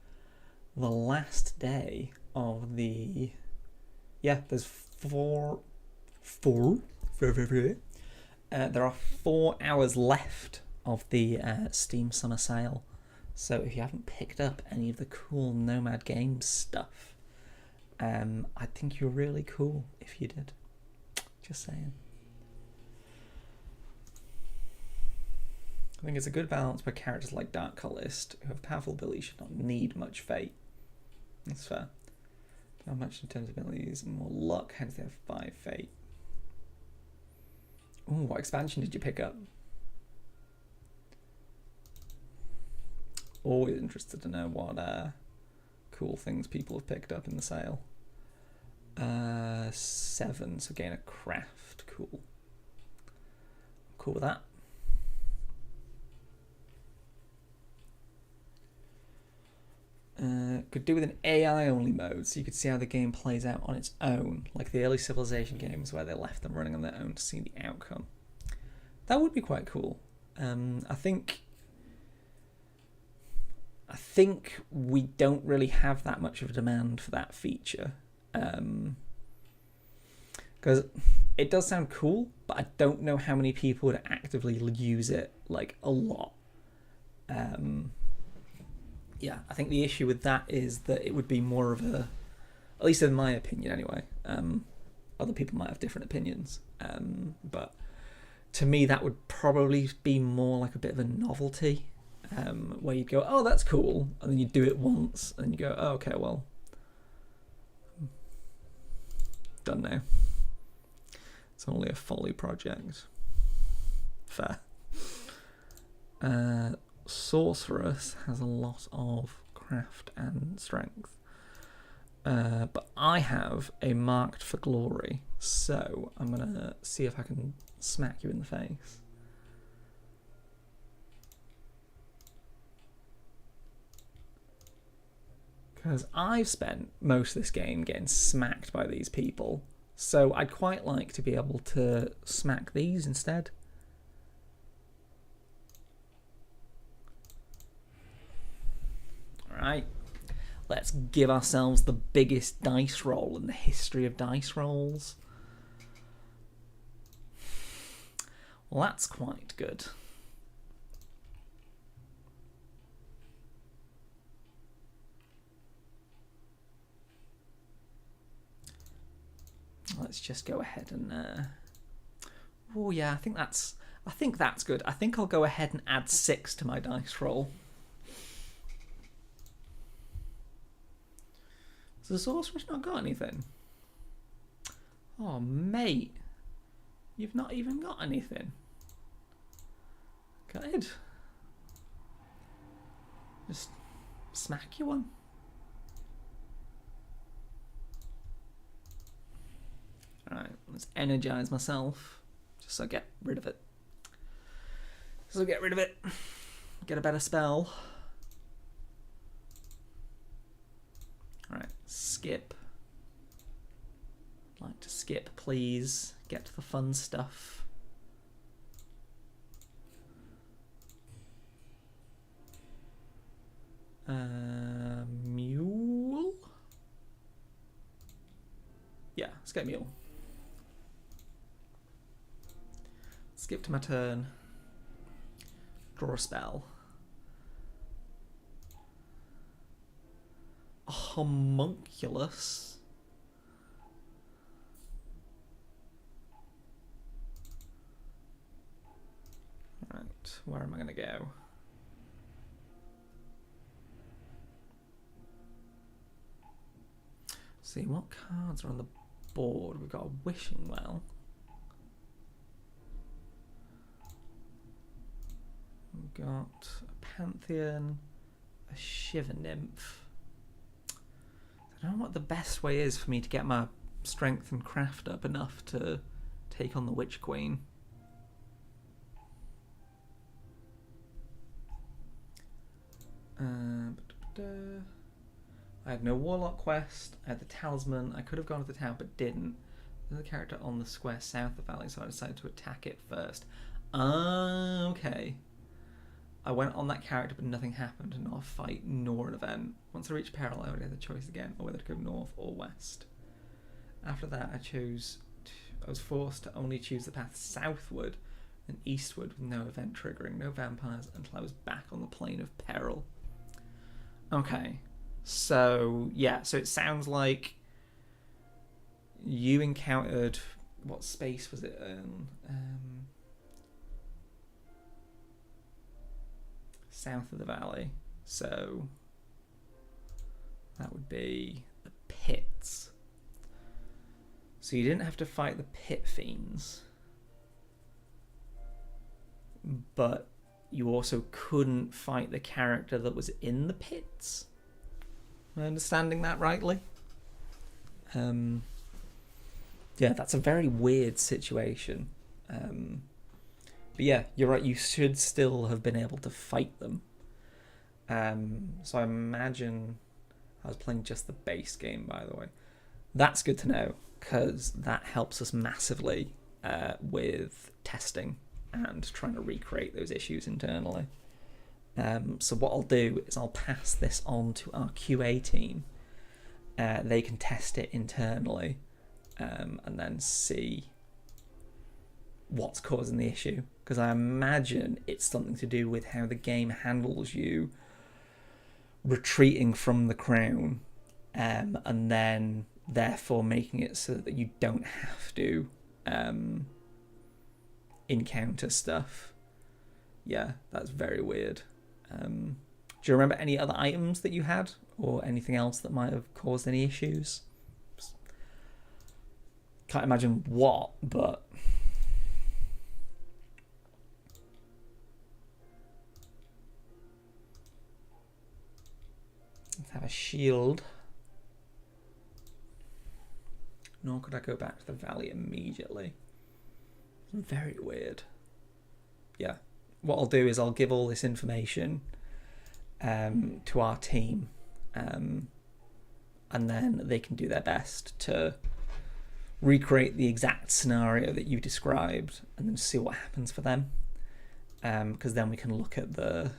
the last day of the... Yeah, there's four. There are 4 hours left of the Steam Summer Sale. So if you haven't picked up any of the cool Nomad Games stuff, I think you're really cool if you did. Just saying. I think it's a good balance where characters like Dark Cultist, who have powerful abilities, should not need much fate. That's fair. Not much in terms of abilities and more luck, hence they have 5 fate. Ooh, what expansion did you pick up? Always interested to know what cool things people have picked up in the sale. 7, so gain a craft. Cool. Cool with that. Could do with an AI only mode so you could see how the game plays out on its own, like the early Civilization games where they left them running on their own to see the outcome. That would be quite cool. I think we don't really have that much of a demand for that feature, because it does sound cool, but I don't know how many people would actively use it like a lot. Yeah, I think the issue with that is that it would be more of a, at least in my opinion anyway, other people might have different opinions, but to me that would probably be more like a bit of a novelty, where you'd go, oh, that's cool, and then you do it once, and you go, oh, okay, well, done now. It's only a folly project. Fair. Sorceress has a lot of craft and strength, but I have a marked for glory, so I'm gonna see if I can smack you in the face. Because I've spent most of this game getting smacked by these people, so I'd quite like to be able to smack these instead. Alright, let's give ourselves the biggest dice roll in the history of dice rolls. Well, that's quite good. Let's just go ahead and... Oh yeah, I think that's good. I think I'll go ahead and add 6 to my dice roll. So the sorcerer's not got anything. Oh, mate. You've not even got anything. Good. Just smack you one. Alright, let's energize myself. Just so I get rid of it. Get a better spell. Alright, skip. I'd like to skip, please. Get to the fun stuff. Mule? Yeah, let's get mule. Skip to my turn. Draw a spell. A homunculus. Right, where am I going to go? See, what cards are on the board? We've got a wishing well. We've got a Pantheon, a Shiver Nymph. I don't know what the best way is for me to get my strength and craft up enough to take on the Witch Queen. I had no Warlock quest. I had the Talisman. I could have gone to the tower but didn't. There's a character on the square south of the valley, so I decided to attack it first. Okay. I went on that character but nothing happened. Not a fight nor an event. Once I reached peril, I only had the choice again of whether to go north or west. After that, I was forced to only choose the path southward and eastward with no event triggering, no vampires, until I was back on the plane of peril. Okay. So, yeah, so it sounds like you encountered, what space was it in? South of the valley. So, that would be the pits. So you didn't have to fight the pit fiends. But you also couldn't fight the character that was in the pits. Am I understanding that rightly? Yeah, that's a very weird situation. But yeah, you're right, you should still have been able to fight them. So I imagine I was playing just the base game, by the way. That's good to know, because that helps us massively with testing and trying to recreate those issues internally. So what I'll do is I'll pass this on to our QA team. They can test it internally and then see what's causing the issue. Because I imagine it's something to do with how the game handles you retreating from the crown and then therefore making it so that you don't have to encounter stuff. Yeah, that's very weird. Do you remember any other items that you had or anything else that might have caused any issues? Can't imagine what, but let's have a shield. Nor could I go back to the valley immediately. Very weird. Yeah. What I'll do is I'll give all this information to our team and then they can do their best to recreate the exact scenario that you described and then see what happens for them, because then we can look at the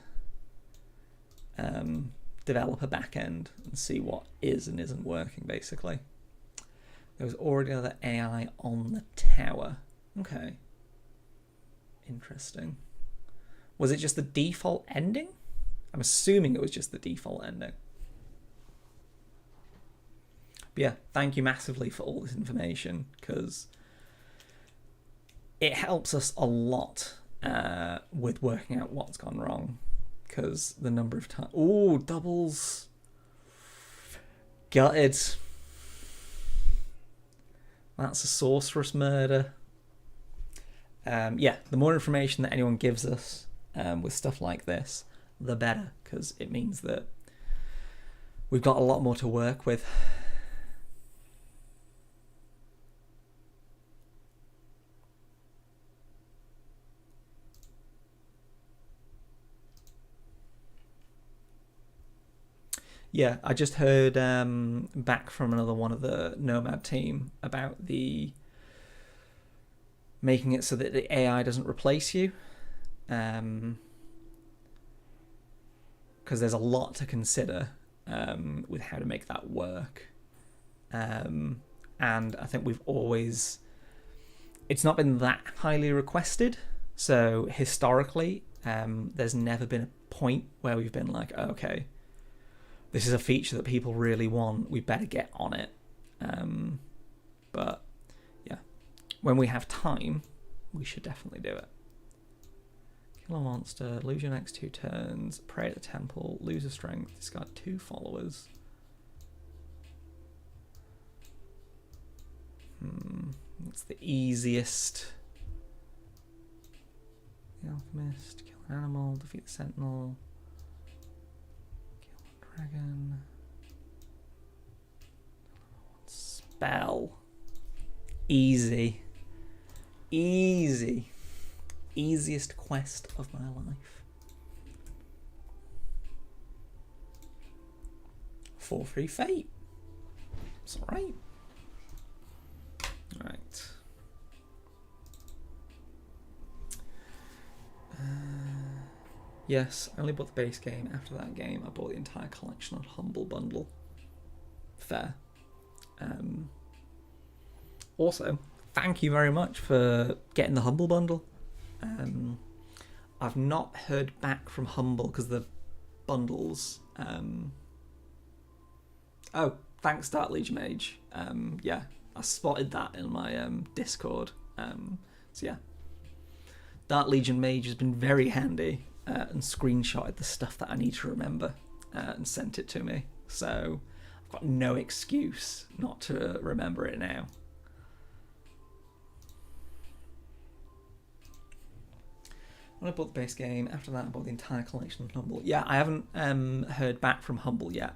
developer backend and see what is and isn't working, basically. There was already another AI on the tower. Okay. Interesting. Was it just the default ending? I'm assuming it was just the default ending. But yeah, thank you massively for all this information, because it helps us a lot with working out what's gone wrong. Because the number of times... Ooh, doubles. Gutted. That's a sorceress murder. Yeah, the more information that anyone gives us with stuff like this, the better, because it means that we've got a lot more to work with. Yeah, I just heard back from another one of the Nomad team about the making it so that the AI doesn't replace you. Because there's a lot to consider with how to make that work. And I think it's not been that highly requested. So historically, there's never been a point where we've been like, oh, okay, this is a feature that people really want, we better get on it. But yeah, when we have time, we should definitely do it. Kill a monster, lose your next 2 turns, pray at the temple, lose a strength, discard 2 followers. It's the easiest. The alchemist, kill an animal, defeat the sentinel, kill a dragon. Spell. Easy. Easiest quest of my life. 4-3 fate. It's alright. Right. Yes, I only bought the base game. After that game, I bought the entire collection on Humble Bundle. Fair. Also, thank you very much for getting the Humble Bundle. I've not heard back from Humble because the bundles. Oh, thanks, Dark Legion Mage. Yeah, I spotted that in my Discord. So yeah, Dark Legion Mage has been very handy and screenshotted the stuff that I need to remember and sent it to me. So I've got no excuse not to remember it now. When I bought the base game, after that I bought the entire collection of Humble. Yeah, I haven't heard back from Humble yet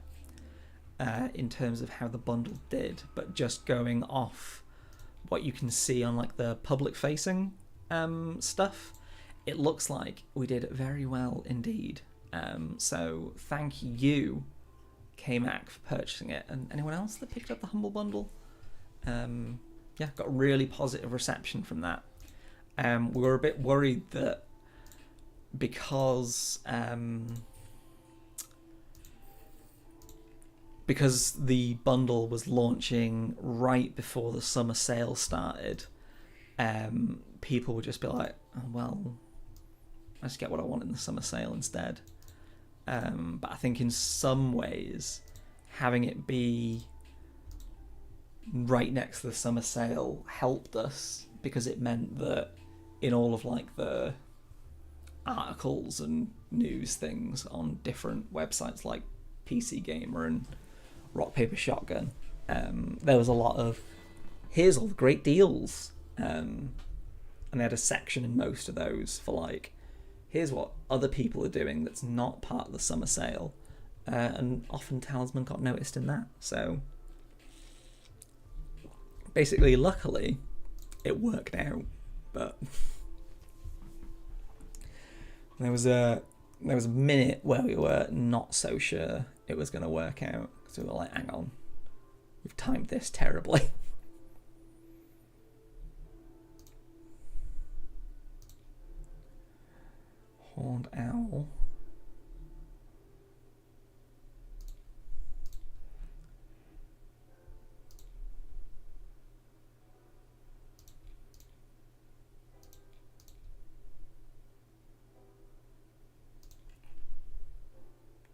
in terms of how the bundle did, but just going off what you can see on like the public facing stuff, it looks like we did very well indeed. So thank you, KMac, for purchasing it, and anyone else that picked up the Humble Bundle. Yeah, got really positive reception from that. We were a bit worried that because the bundle was launching right before the summer sale started, people would just be like, oh, well, I just get what I want in the summer sale instead. But I think in some ways, having it be right next to the summer sale helped us, because it meant that in all of like the articles and news things on different websites like PC Gamer and Rock Paper Shotgun, there was a lot of here's all the great deals, and they had a section in most of those for like here's what other people are doing that's not part of the summer sale, and often Talisman got noticed in that. So basically, luckily, it worked out, but there was a minute where we were not so sure it was going to work out, because we were like, hang on, we've timed this terribly. Horned Owl.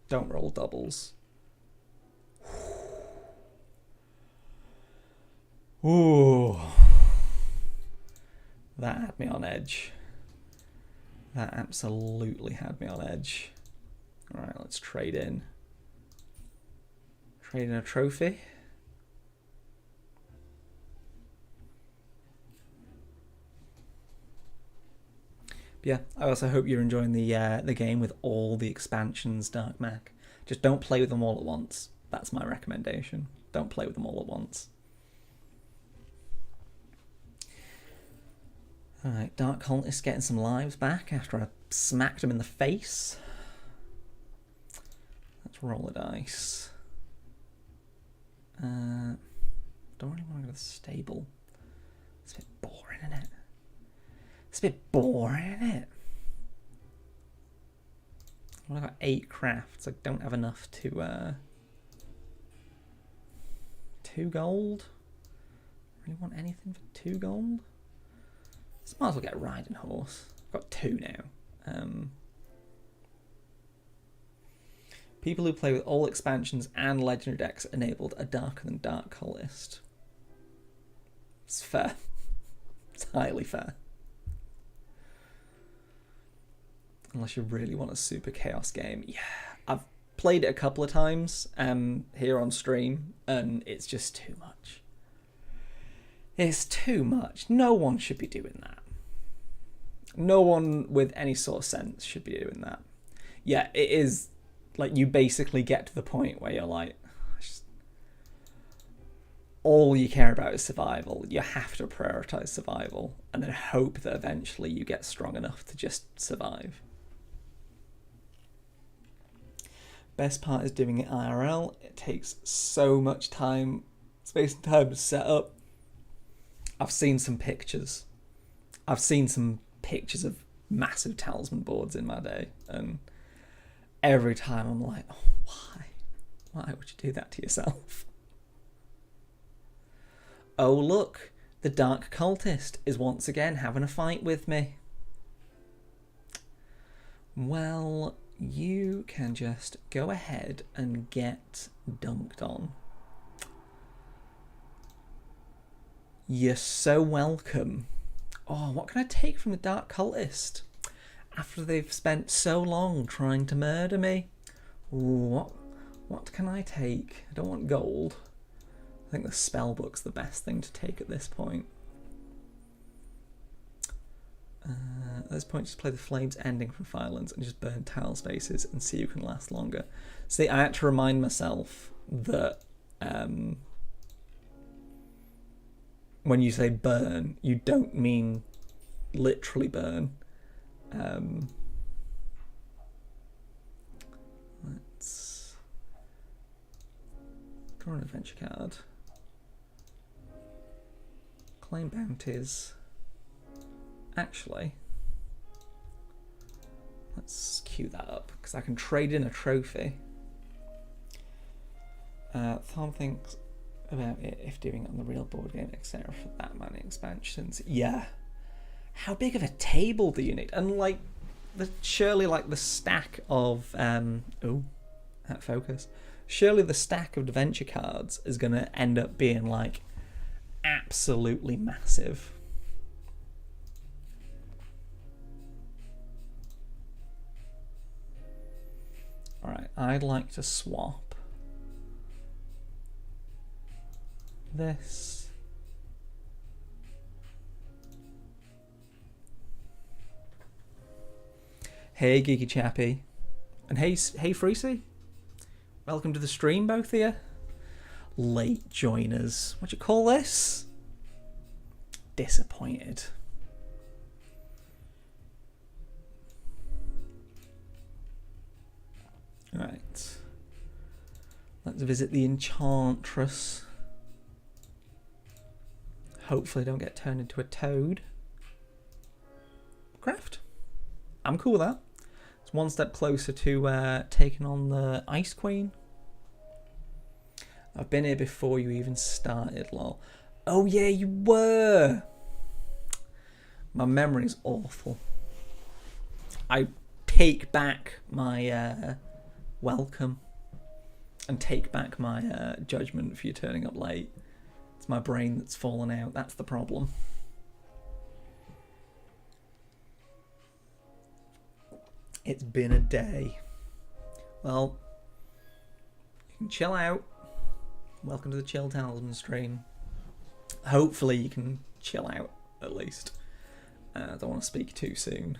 Don't roll doubles. Ooh. That had me on edge. That absolutely had me on edge. Alright, let's trade in. Trade in a trophy. But yeah, I also hope you're enjoying the game with all the expansions, Dark Mac. Just don't play with them all at once. That's my recommendation. Don't play with them all at once. Alright, Dark Cultist getting some lives back after I smacked him in the face. Let's Let's roll a dice. Don't really want to go to the stable. It's a bit boring, isn't it? It's a bit boring, isn't it? Well, I've got 8 crafts. I don't have enough to 2 gold. Really want anything for 2 gold? So might as well get a riding horse. I've got 2 now. People who play with all expansions and legendary decks enabled a darker than dark list. It's fair. It's highly fair. Unless you really want a super chaos game. Yeah, I've played it a couple of times here on stream, and it's just too much. It's too much. No one should be doing that. No one with any sort of sense should be doing that. Yeah, it is, like, you basically get to the point where you're like, all you care about is survival. You have to prioritize survival and then hope that eventually you get strong enough to just survive. Best part is doing it IRL. It takes so much time, space and time to set up. I've seen some pictures. I've seen some pictures of massive talisman boards in my day, and every time I'm like, oh, why? Why would you do that to yourself? Oh, look, the Dark Cultist is once again having a fight with me. Well, you can just go ahead and get dunked on. You're so welcome. Oh, what can I take from the Dark Cultist after they've spent so long trying to murder me? Ooh, what can I take? I don't want gold. I think the spellbook's the best thing to take at this point. At this point, just play the Flames Ending from Firelands and just burn tile spaces and see who can last longer. See, I had to remind myself that when you say burn, you don't mean literally burn. Let's draw an adventure card. Claim bounties. Actually, let's queue that up because I can trade in a trophy. Tom thinks about it if doing it on the real board game, etc. for that many expansions. Yeah. How big of a table do you need? And like, surely like the stack of focus. Surely the stack of adventure cards is going to end up being like absolutely massive. All right, I'd like to swap this. Hey, Geeky Chappy. And hey, Freesy. Welcome to the stream, both of you. Late joiners. What do you call this? Disappointed. Right. Let's visit the Enchantress. Hopefully don't get turned into a toad. Craft. I'm cool with that. It's one step closer to taking on the Ice Queen. I've been here before you even started, lol. Oh yeah, you were! My memory's awful. I take back my welcome and take back my judgment for you turning up late. It's my brain that's fallen out. That's the problem. It's been a day. Well, you can chill out. Welcome to the Chill Talisman stream. Hopefully you can chill out, at least. I don't want to speak too soon.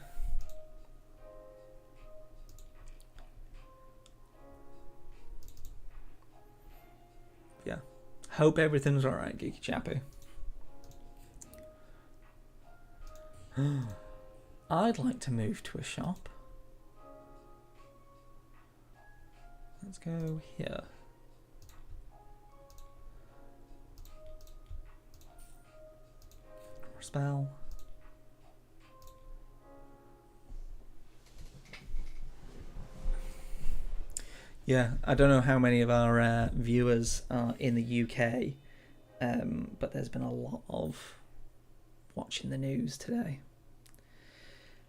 Yeah. Hope everything's alright, Geeky Chappy. I'd like to move to a shop. Let's go here. Spell. Yeah, I don't know how many of our viewers are in the UK, but there's been a lot of watching the news today.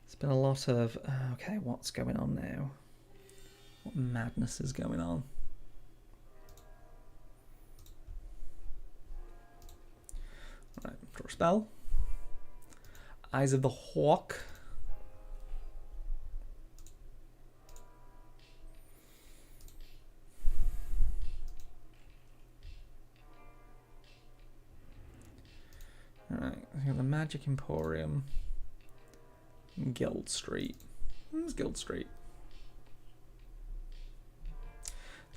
There's been a lot of, okay, what's going on now? What madness is going on? Right, draw a spell. Eyes of the Hawk. Alright, we got the Magic Emporium. Guild Street. Where's Guild Street?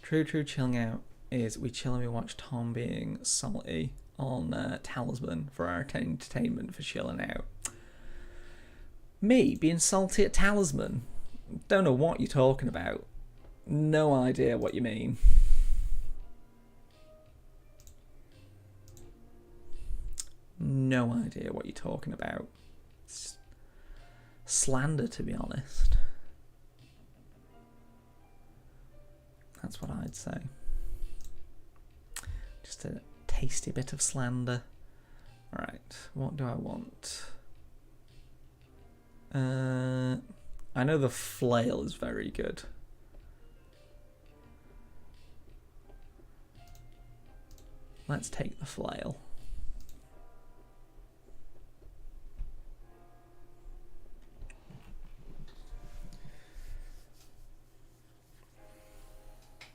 True chilling out is we chill and we watch Tom being salty on Talisman for our entertainment for chilling out. Me being salty at Talisman? Don't know what you're talking about. No idea what you mean. No idea what you're talking about. It's slander, to be honest. That's what I'd say. Just a tasty bit of slander. Alright, what do I want? I know the flail is very good. Let's take the flail.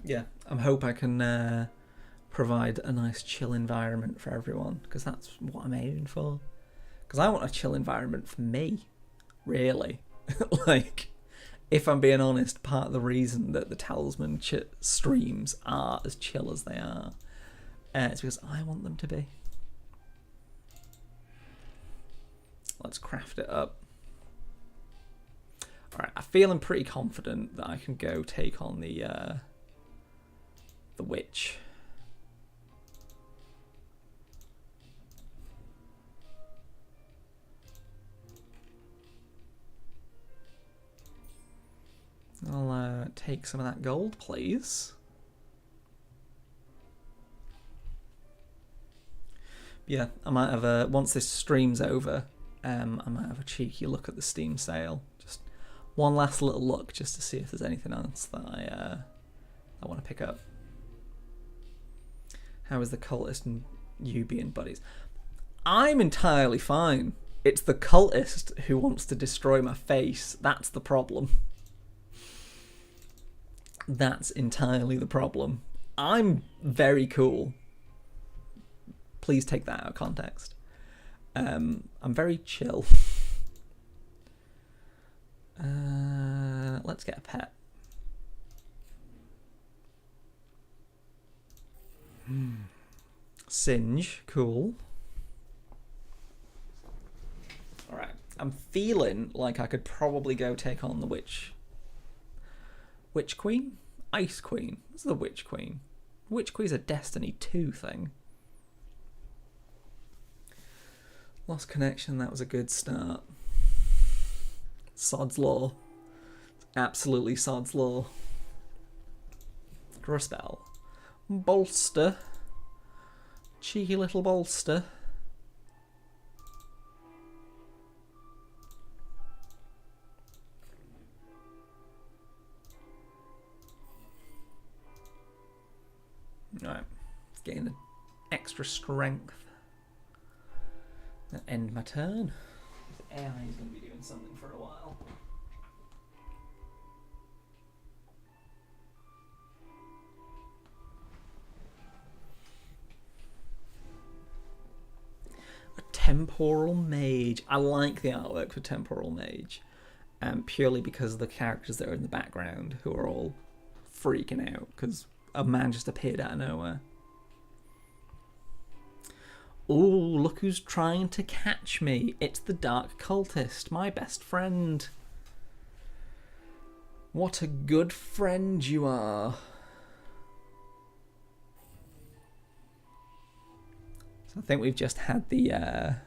Yeah, I hope I can provide a nice chill environment for everyone, because that's what I'm aiming for. Because I want a chill environment for me, really. Like, if I'm being honest, part of the reason that the Talisman streams are as chill as they are is because I want them to be. Let's craft it up. Alright, I'm feeling pretty confident that I can go take on the witch. I'll take some of that gold, please. Yeah, I might have a, once this stream's over, I might have a cheeky look at the Steam sale. Just one last little look, just to see if there's anything else that I want to pick up. How is the cultist and you being buddies? I'm entirely fine. It's the cultist who wants to destroy my face. That's the problem. That's entirely the problem. I'm very cool. Please take that out of context. I'm very chill. Let's get a pet. Singe, cool. Alright, I'm feeling like I could probably go take on the witch. Witch Queen? Ice Queen. What's the Witch Queen? Witch Queen's a Destiny 2 thing. Lost connection, that was a good start. Sod's Law. Absolutely Sod's Law. Draw a spell. Bolster. Cheeky little bolster. Right, getting the extra strength. That end my turn. The AI is going to be doing something for a while. A Temporal Mage. I like the artwork for Temporal Mage, purely because of the characters that are in the background who are all freaking out because a man just appeared out of nowhere. Ooh, look who's trying to catch me. It's the Dark Cultist, my best friend. What a good friend you are. I think we've just had the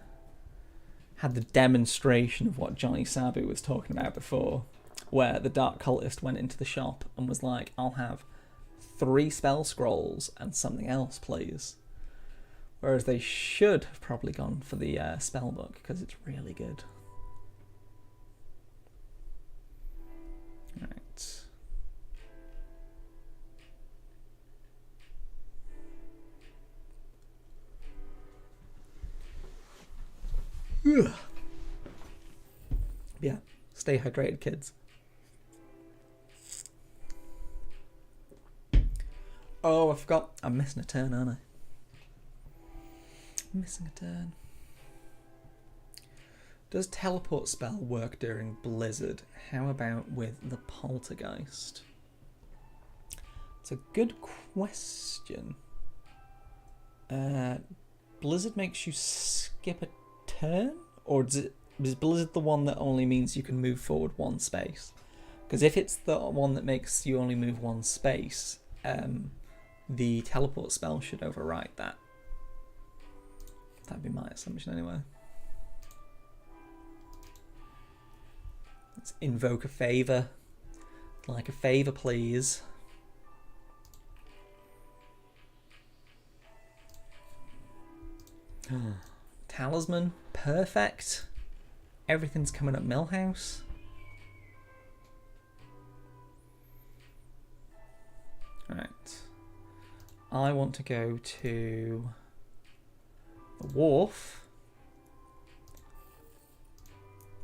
demonstration of what Johnny Sabu was talking about before, where the Dark Cultist went into the shop and was like, I'll have 3 spell scrolls and something else, please. Whereas they should have probably gone for the spell book, because it's really good. Right. Yeah, stay hydrated, kids. Oh, I forgot. I'm missing a turn, aren't I? Missing a turn. Does teleport spell work during Blizzard? How about with the Poltergeist? It's a good question. Blizzard makes you skip a turn? Or is Blizzard the one that only means you can move forward 1 space? Because if it's the one that makes you only move 1 space, the teleport spell should override that. That'd be my assumption anyway. Let's invoke a favour. Like a favour, please. Talisman, perfect. Everything's coming up Millhouse. Right. I want to go to the wharf,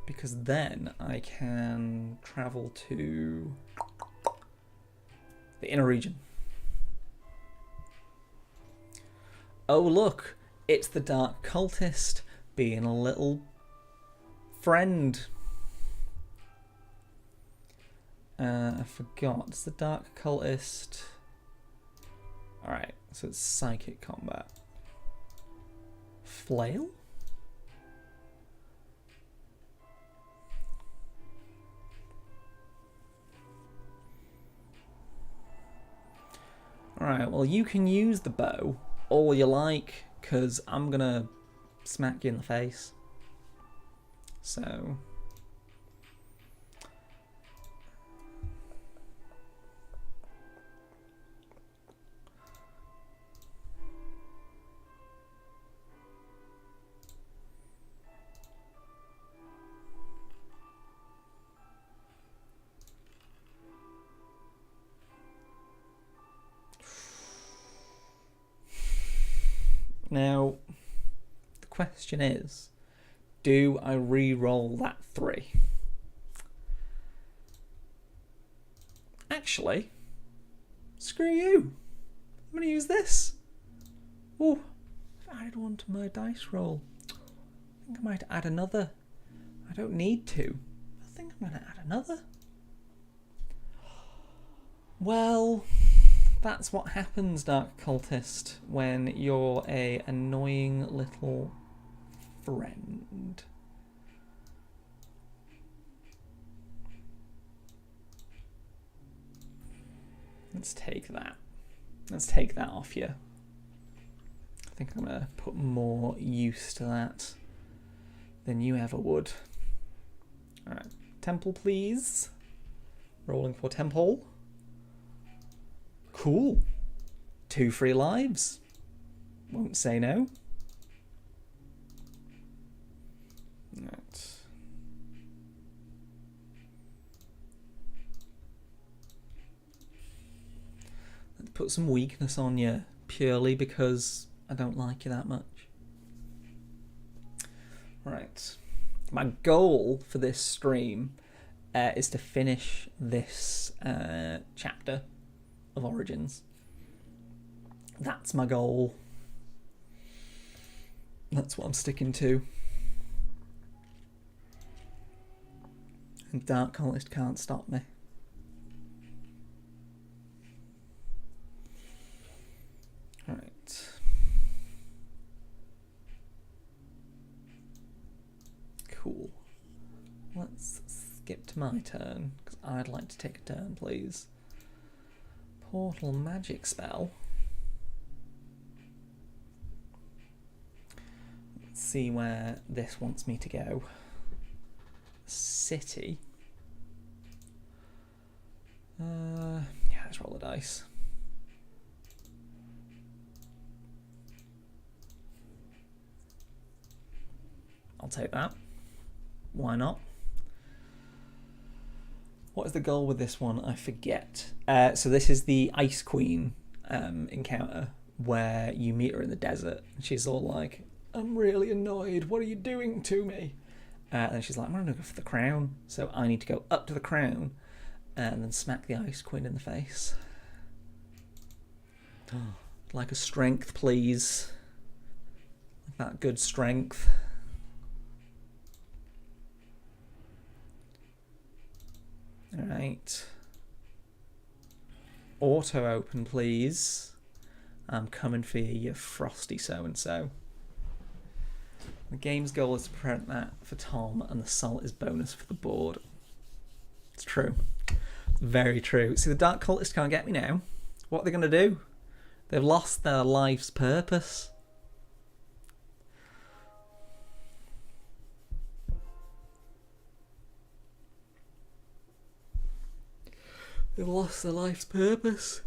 because then I can travel to the inner region. Oh look, it's the Dark Cultist being a little friend. I forgot, it's the Dark Cultist. Alright, so it's psychic combat. Flail? Alright, well you can use the bow all you like, because I'm gonna smack you in the face. So... Now, the question is, do I re-roll that 3? Actually, screw you. I'm going to use this. Oh, I've added 1 to my dice roll. I think I might add another. I don't need to. I think I'm going to add another. Well... That's what happens, Dark Cultist, when you're a annoying little friend. Let's take that. Let's take that off you. I think I'm going to put more use to that than you ever would. Alright, temple please. Rolling for temple. Cool. 2 free lives. Won't say no. Right. Let's put some weakness on you, purely because I don't like you that much. Right. My goal for this stream is to finish this chapter of Origins. That's my goal. That's what I'm sticking to. And Dark Cultist can't stop me. Right. Cool. Let's skip to my turn, because I'd like to take a turn, please. Portal magic spell. see where this wants me to go. City. Yeah, let's roll the dice. I'll take that. Why not? What is the goal with this one? I forget. So this is the Ice Queen encounter where you meet her in the desert. And she's all like, I'm really annoyed. What are you doing to me? And she's like, I'm going to go for the crown. So I need to go up to the crown and then smack the Ice Queen in the face. Like a strength, please. That good strength. Alright. Auto open, please. I'm coming for you, you frosty so-and-so. The game's goal is to prevent that for Tom, and the salt is bonus for the board. It's true. Very true. See, the Dark Cultists can't get me now. What are they going to do? They've lost their life's purpose. They've lost their life's purpose.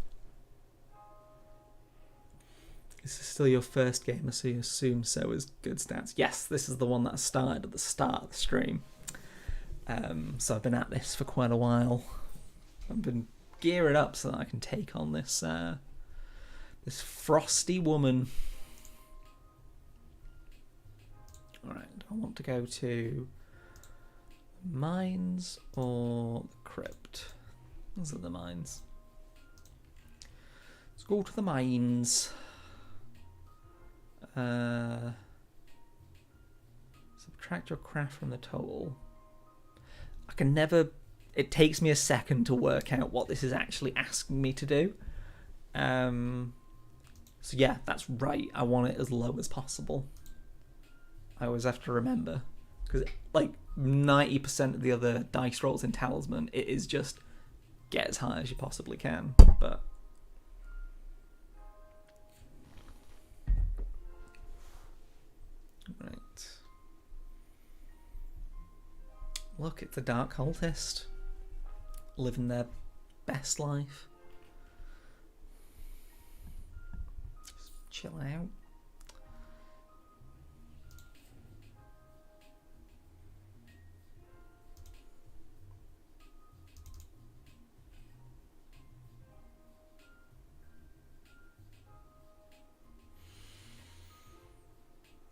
This is still your first game, so you assume so is good stats. Yes, this is the one that I started at the start of the stream. So I've been at this for quite a while. I've been gearing up so that I can take on this this frosty woman. Alright, do I want to go to mines or the crypt? Those are the mines. Let's go to the mines. Subtract your craft from the total. I can never... It takes me a second to work out what this is actually asking me to do. So yeah, that's right. I want it as low as possible. I always have to remember. Because like 90% of the other dice rolls in Talisman, it is just get as high as you possibly can. But... Right. Look, it's the Dark Cultist. Living their best life. Just chill out.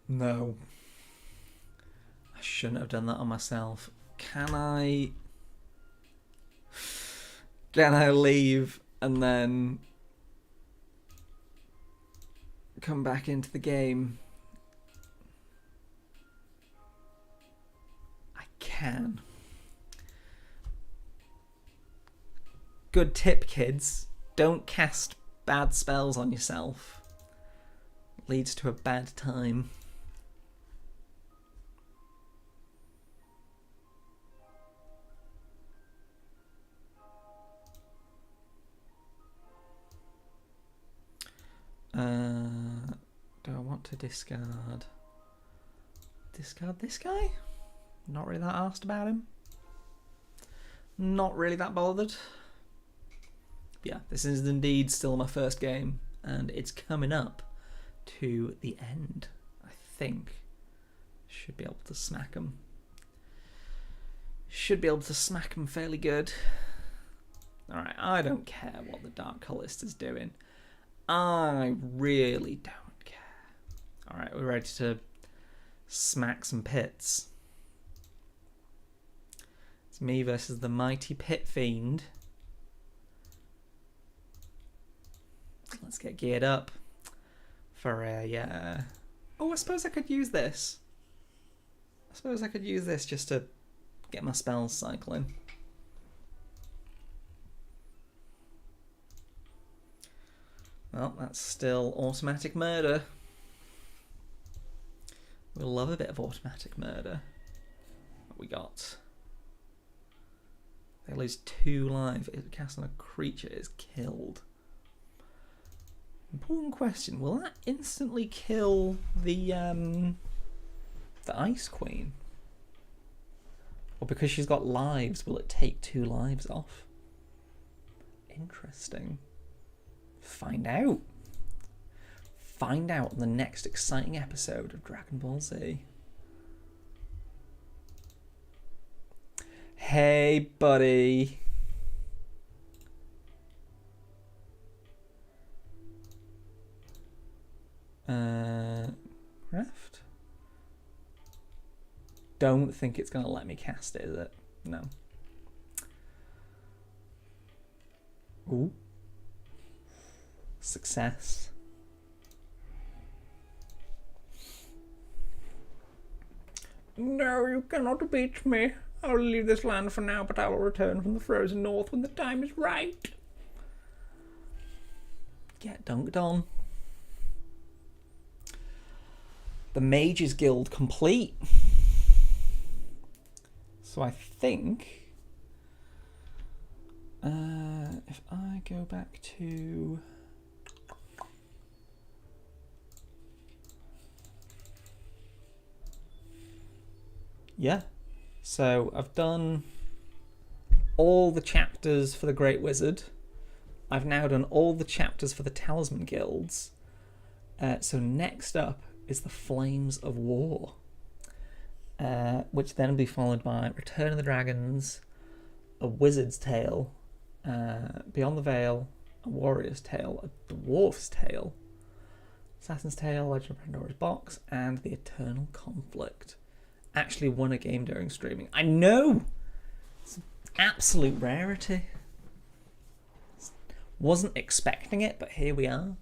No. I shouldn't have done that on myself. Can I leave and then come back into the game? I can. Good tip, kids. Don't cast bad spells on yourself. It leads to a bad time. Do I want to discard this guy? Not really that arsed about him. Not really that bothered. Yeah, this is indeed still my first game, and it's coming up to the end. I think should be able to smack him. Should be able to smack him fairly good. All right, I don't care what the Dark Cultist is doing. I really don't care. Alright, we're ready to smack some pits. It's me versus the mighty Pit Fiend. Let's get geared up for a... Oh, I suppose I could use this. I suppose I could use this just to get my spells cycling. Well, that's still automatic murder. We love a bit of automatic murder. What we got? They lose 2 life. If cast on a creature is killed. Important question. Will that instantly kill the The Ice Queen? Or because she's got lives, will it take 2 lives off? Interesting. Find out. Find out in the next exciting episode of Dragon Ball Z. Hey, buddy. Craft? Don't think it's going to let me cast it, is it? No. Ooh. Success. No, you cannot beat me. I will leave this land for now, but I will return from the frozen north when the time is right. Get dunked on. The Mages Guild complete. So I think if I go back to so I've done all the chapters for the Great Wizard. I've now done all the chapters for the Talisman Guilds. So next up is the Flames of War, which then will be followed by Return of the Dragons, A Wizard's Tale, Beyond the Veil, A Warrior's Tale, A Dwarf's Tale, Assassin's Tale, Legend of Pandora's Box, and The Eternal Conflict. Actually won a game during streaming. I know! It's an absolute rarity. Wasn't expecting it, but here we are.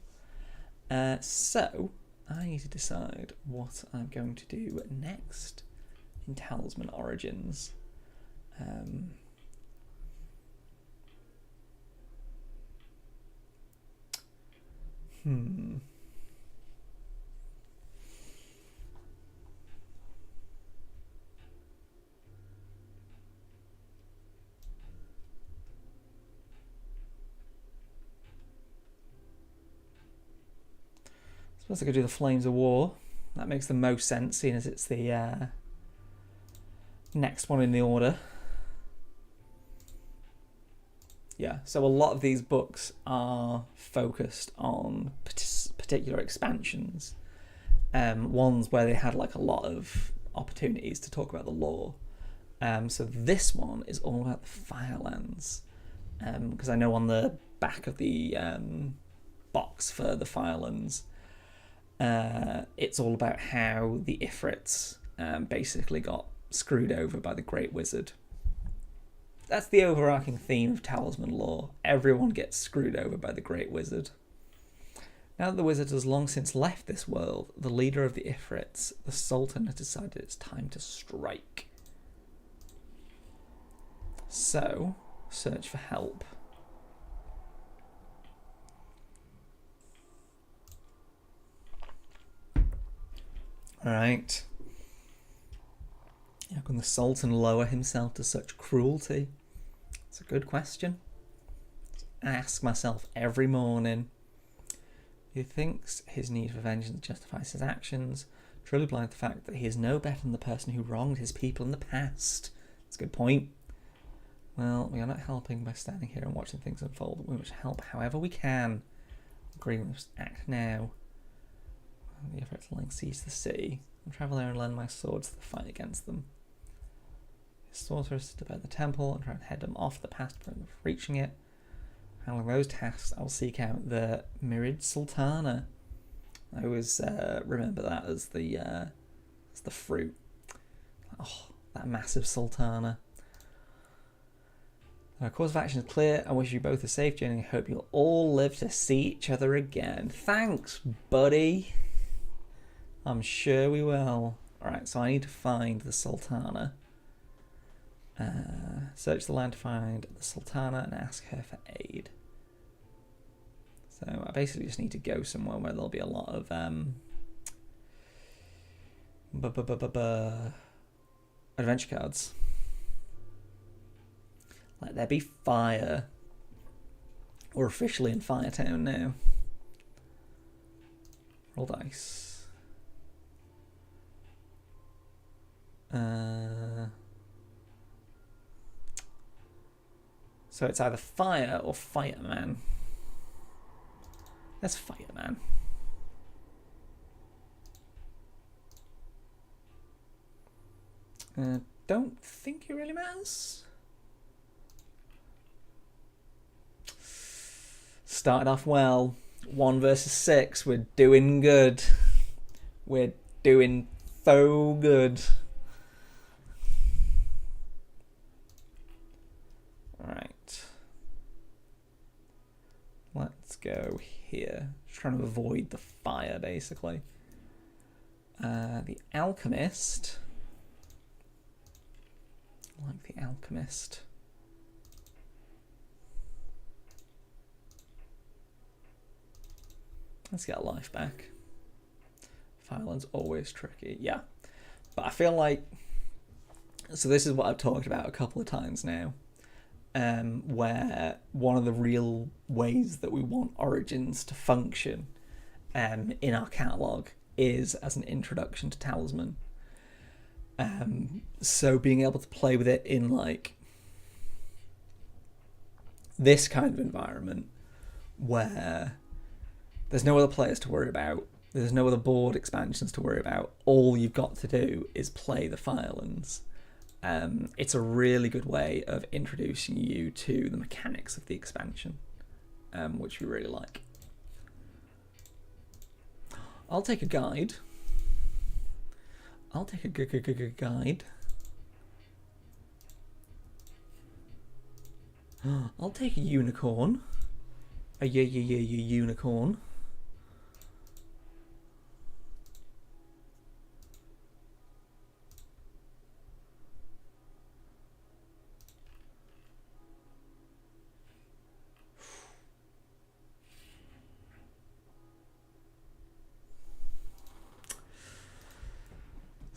So, I need to decide what I'm going to do next in Talisman Origins. I suppose I could do the Flames of War. That makes the most sense, seeing as it's the next one in the order. Yeah, so a lot of these books are focused on particular expansions. Ones where they had like a lot of opportunities to talk about the lore. So this one is all about the Firelands. Because I know on the back of the box for the Firelands, it's all about how the Ifrits basically got screwed over by the Great Wizard. That's the overarching theme of Talisman lore. Everyone gets screwed over by the Great Wizard. Now that the wizard has long since left this world, the leader of the Ifrits, the Sultan, has decided it's time to strike. So, search for help. Alright. How can the Sultan lower himself to such cruelty? It's a good question. I ask myself every morning. He thinks his need for vengeance justifies his actions, truly blind to the fact that he is no better than the person who wronged his people in the past. That's a good point. Well, we are not helping by standing here and watching things unfold. We must help however we can. Agree, we must act now. The efforts laying siege to the city. I'll travel there and lend my sword to the fight against them. His sorcerers to defend the temple and try and head them off the path to prevent them from reaching it. Handling those tasks, I will seek out the Mirid Sultana. I always remember that as the fruit. Oh, that massive Sultana. Our course of action is clear. I wish you both a safe journey and hope you'll all live to see each other again. Thanks, buddy. I'm sure we will. Alright, so I need to find the Sultana. Search the land to find the Sultana and ask her for aid. So I basically just need to go somewhere where there'll be a lot of adventure cards. Let there be fire. We're officially in Firetown now. Roll dice. So it's either fire or fireman. Let's fireman. Don't think it really matters. Started off well. 1 versus 6. We're doing good. We're doing so good. Alright. Let's go here. Just trying to avoid the fire, basically. The alchemist. I like the alchemist. Let's get a life back. Fireland's always tricky. Yeah. But I feel like... So this is what I've talked about a couple of times now. Where one of the real ways that we want Origins to function in our catalogue is as an introduction to Talisman. So being able to play with it in like this kind of environment where there's no other players to worry about, there's no other board expansions to worry about, all you've got to do is play the Firelands. It's a really good way of introducing you to the mechanics of the expansion, which we really like. I'll take a guide. I'll take a guide. I'll take a unicorn. A unicorn.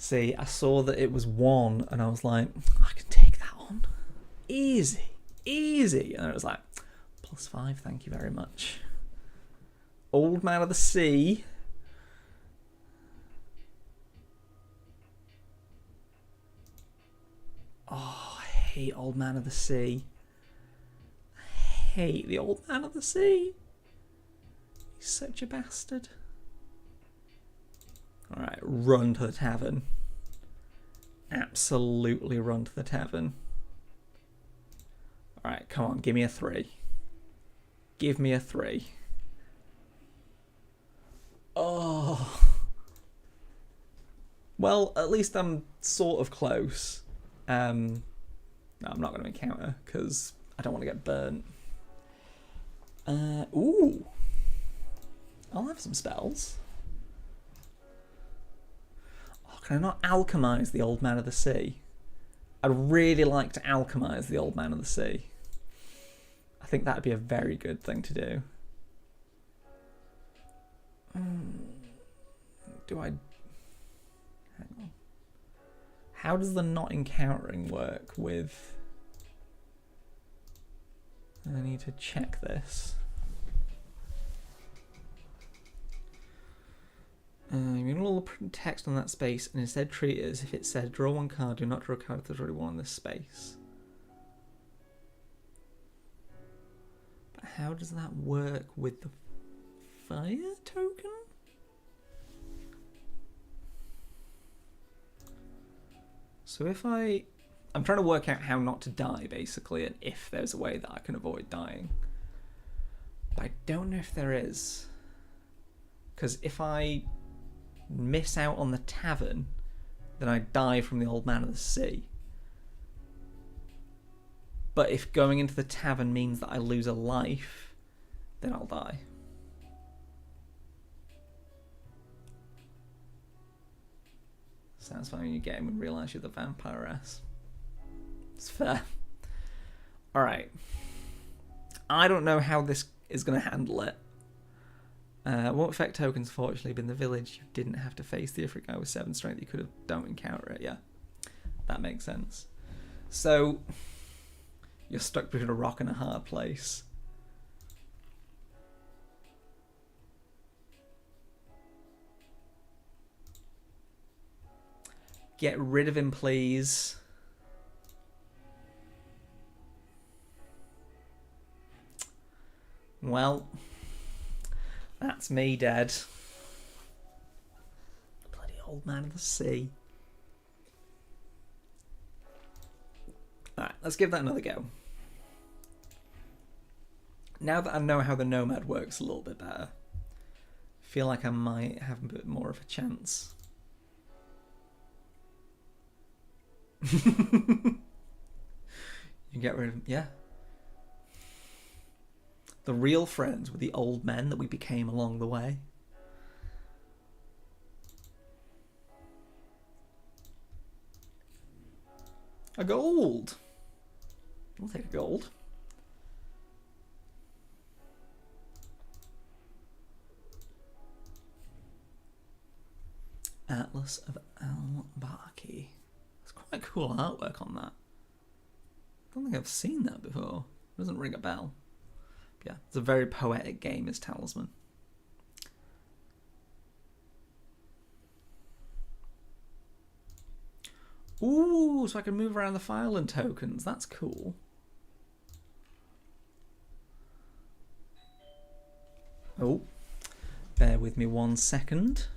See, I saw that it was 1 and I was like, I can take that on. Easy, easy. And it was like, +5, thank you very much. Old Man of the Sea. Oh, I hate Old Man of the Sea. I hate the Old Man of the Sea. He's such a bastard. Alright, run to the tavern. Absolutely run to the tavern. Alright, come on, give me a 3. Give me a 3. Oh. Well, at least I'm sort of close. No, I'm not going to encounter, because I don't want to get burnt. Ooh. I'll have some spells. Can I not alchemize the Old Man of the Sea? I'd really like to alchemize the Old Man of the Sea. I think that'd be a very good thing to do. Do I... Hang on. How does the not encountering work with... I need to check this. You can all print text on that space and instead treat it as if it said draw 1 card, do not draw a card if there's already 1 in this space. But how does that work with the fire token? So if I'm trying to work out how not to die basically, and if there's a way that I can avoid dying. But I don't know if there is. Because if I miss out on the tavern, then I die from the Old Man of the Sea. But if going into the tavern means that I lose a life, then I'll die. Sounds fine when you get him and realise you're the vampiress. It's fair. Alright. I don't know how this is going to handle it. What effect tokens, fortunately, in the village? You didn't have to face the Ifrit guy with 7 strength. You could have don't encounter it. Yeah, that makes sense. So you're stuck between a rock and a hard place. Get rid of him, please. Well, that's me dead. Bloody old man of the sea. Alright, let's give that another go. Now that I know how the Nomad works a little bit better, I feel like I might have a bit more of a chance. You get rid of... Yeah. The real friends were the old men that we became along the way. A gold! I'll take a gold. Atlas of Al-Baki. It's quite cool artwork on that. I don't think I've seen that before. It doesn't ring a bell. Yeah, it's a very poetic game, is Talisman. Ooh, so I can move around the file and tokens. That's cool. Oh, bear with me 1 second.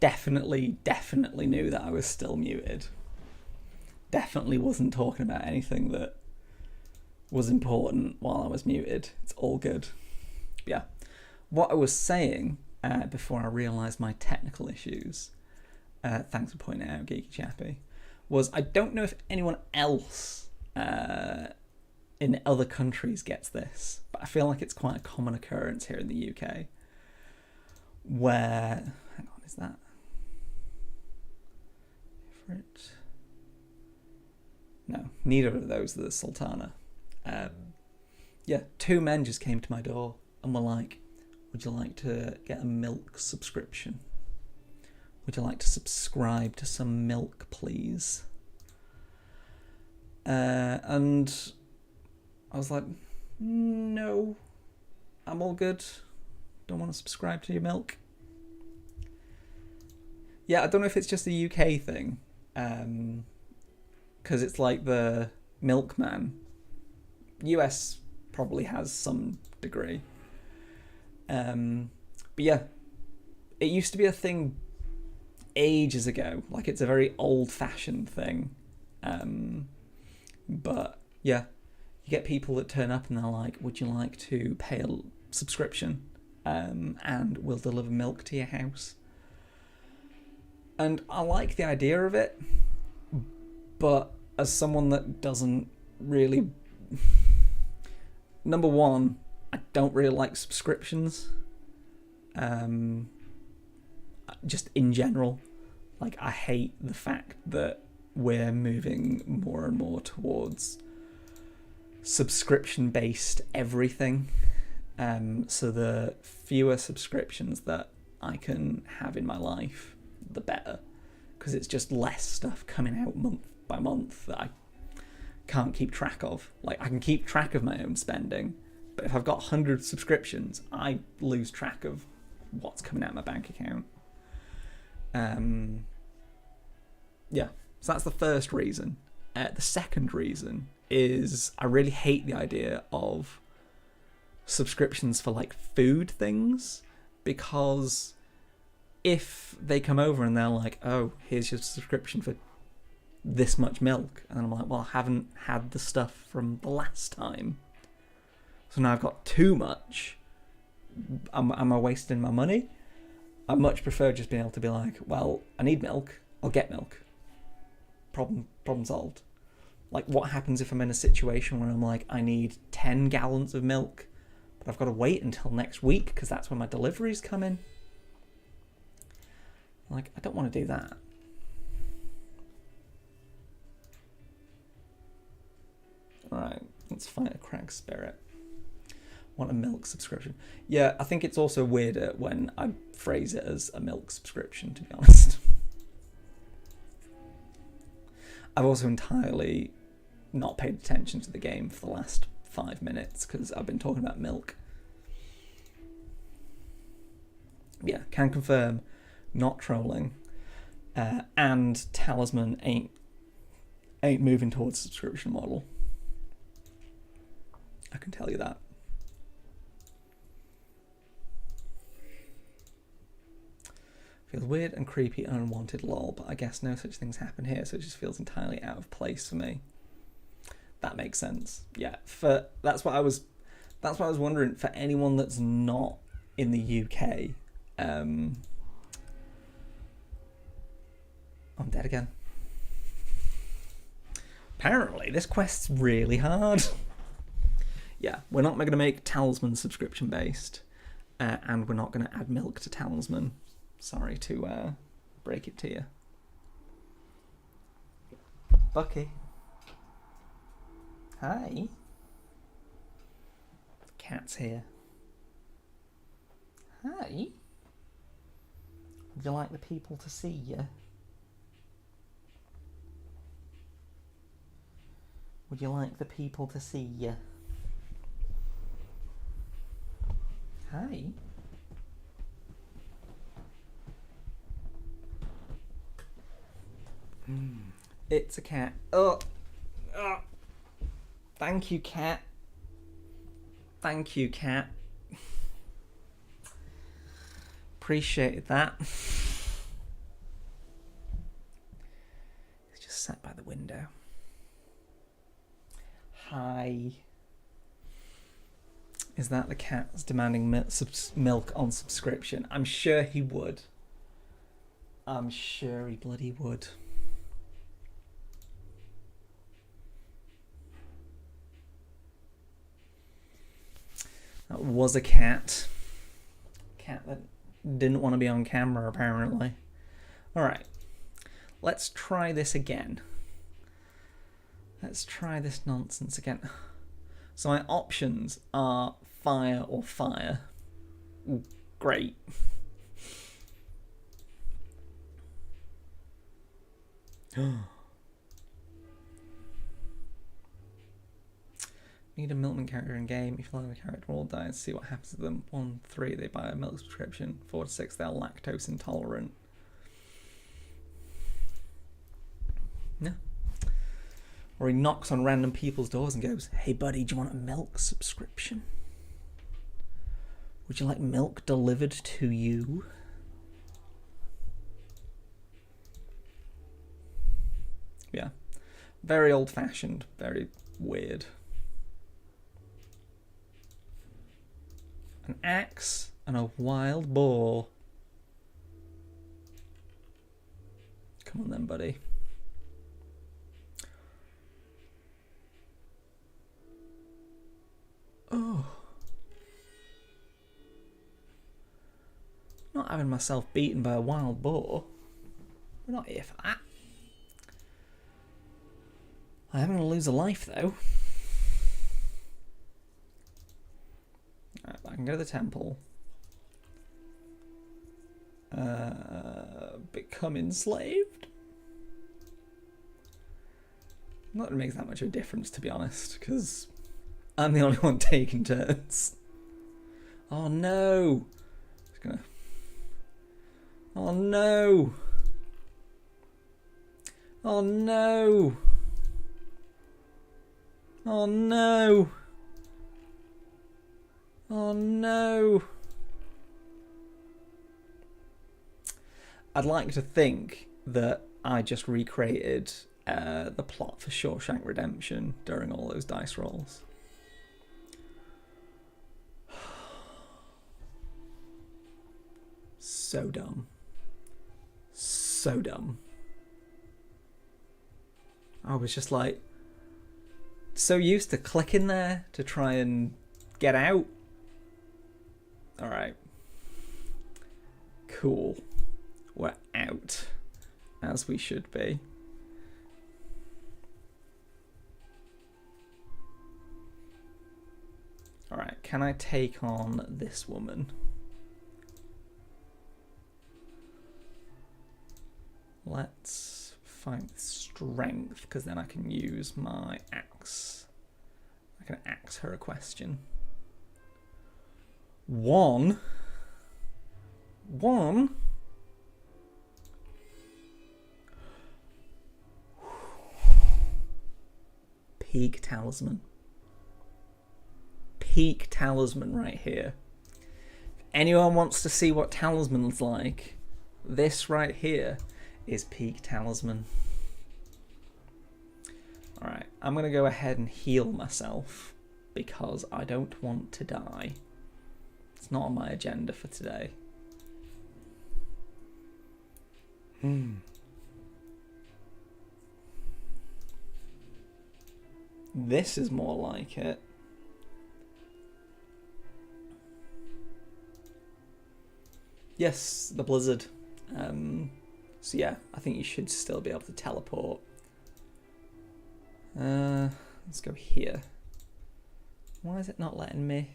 Definitely knew that I was still muted. Definitely wasn't talking about anything that was important while I was muted. It's all good. Yeah. What I was saying before I realised my technical issues, thanks for pointing it out, Geeky Chappy, was I don't know if anyone else in other countries gets this, but I feel like it's quite a common occurrence here in the UK where... Hang on, is that... Different? No, neither of those are the Sultana. Yeah, 2 men just came to my door and were like, would you like to get a milk subscription? Would you like to subscribe to some milk, please? And I was like, no, I'm all good. Don't want to subscribe to your milk. Yeah, I don't know if it's just a UK thing. Because it's like the milkman. US probably has some degree. But yeah, it used to be a thing ages ago. Like, it's a very old-fashioned thing. But yeah, you get people that turn up and they're like, would you like to pay a subscription? and will deliver milk to your house. And I like the idea of it, but as someone that doesn't really... Number one, I don't really like subscriptions. Just in general. Like, I hate the fact that we're moving more and more towards subscription-based everything. So the fewer subscriptions that I can have in my life, the better. Because it's just less stuff coming out month by month that I can't keep track of. Like, I can keep track of my own spending, but if I've got 100 subscriptions, I lose track of what's coming out of my bank account. Yeah, so that's the first reason. The second reason is I really hate the idea of subscriptions for like food things, because if they come over and they're like, oh, here's your subscription for this much milk, and I'm like, well, I haven't had the stuff from the last time, so now I've got too much. Am I wasting my money? I much prefer just being able to be like, well, I need milk, I'll get milk. Problem solved. Like, what happens if I'm in a situation where I'm like, I need 10 gallons of milk, but I've got to wait until next week because that's when my deliveries come in? Like, I don't want to do that. Alright, let's fight a cracked spirit. Want a milk subscription. Yeah, I think it's also weirder when I phrase it as a milk subscription, to be honest. I've also entirely not paid attention to the game for the last 5 minutes because I've been talking about milk. Yeah, can confirm, not trolling. And Talisman ain't moving towards a subscription model. I can tell you that. Feels weird and creepy and unwanted, lol, but I guess no such things happen here, so it just feels entirely out of place for me. That makes sense. Yeah, that's what I was wondering, for anyone that's not in the UK. I'm dead again. Apparently, this quest's really hard. Yeah, we're not going to make Talisman subscription based, and we're not going to add milk to Talisman. Sorry to break it to you. Bucky. Hi. Cat's here. Hi. Would you like the people to see you? Would you like the people to see you? Hi. It's a cat. Oh. Thank you, cat. Thank you, cat. Appreciate that. He's just sat by the window. Hi. Is that the cat that's demanding milk on subscription? I'm sure he would. I'm sure he bloody would. That was a cat. Cat that didn't want to be on camera, apparently. Alright. Let's try this again. Let's try this nonsense again. So my options are fire or fire. Ooh, great. Need a milkman character in game. If you like the character, all die. See what happens to them. 1, 3, they buy a milk subscription. 4 to 6, they're lactose intolerant. Yeah. Or he knocks on random people's doors and goes, "Hey buddy, do you want a milk subscription? Would you like milk delivered to you?" Yeah. Very old-fashioned, very weird. An axe, and a wild boar. Come on then, buddy. Oh. Not having myself beaten by a wild boar. We're not here for that. I am going to lose a life, though. Right, I can go to the temple. Become enslaved? Not that it makes that much of a difference, to be honest, because I'm the only one taking turns. Oh no! It's gonna... Oh no! Oh no! Oh no! Oh no! I'd like to think that I just recreated the plot for Shawshank Redemption during all those dice rolls. So dumb. So dumb. I was just like so used to clicking there to try and get out. Alright. Cool. We're out. As we should be. Alright, can I take on this woman? Let's find strength, because then I can use my axe. I can axe her a question. One. Peak Talisman. Peak Talisman right here. If anyone wants to see what Talisman's like, this right here is peak Talisman. Alright, I'm going to go ahead and heal myself because I don't want to die. It's not on my agenda for today. This is more like it. Yes, the blizzard. So yeah, I think you should still be able to teleport. Let's go here. Why is it not letting me?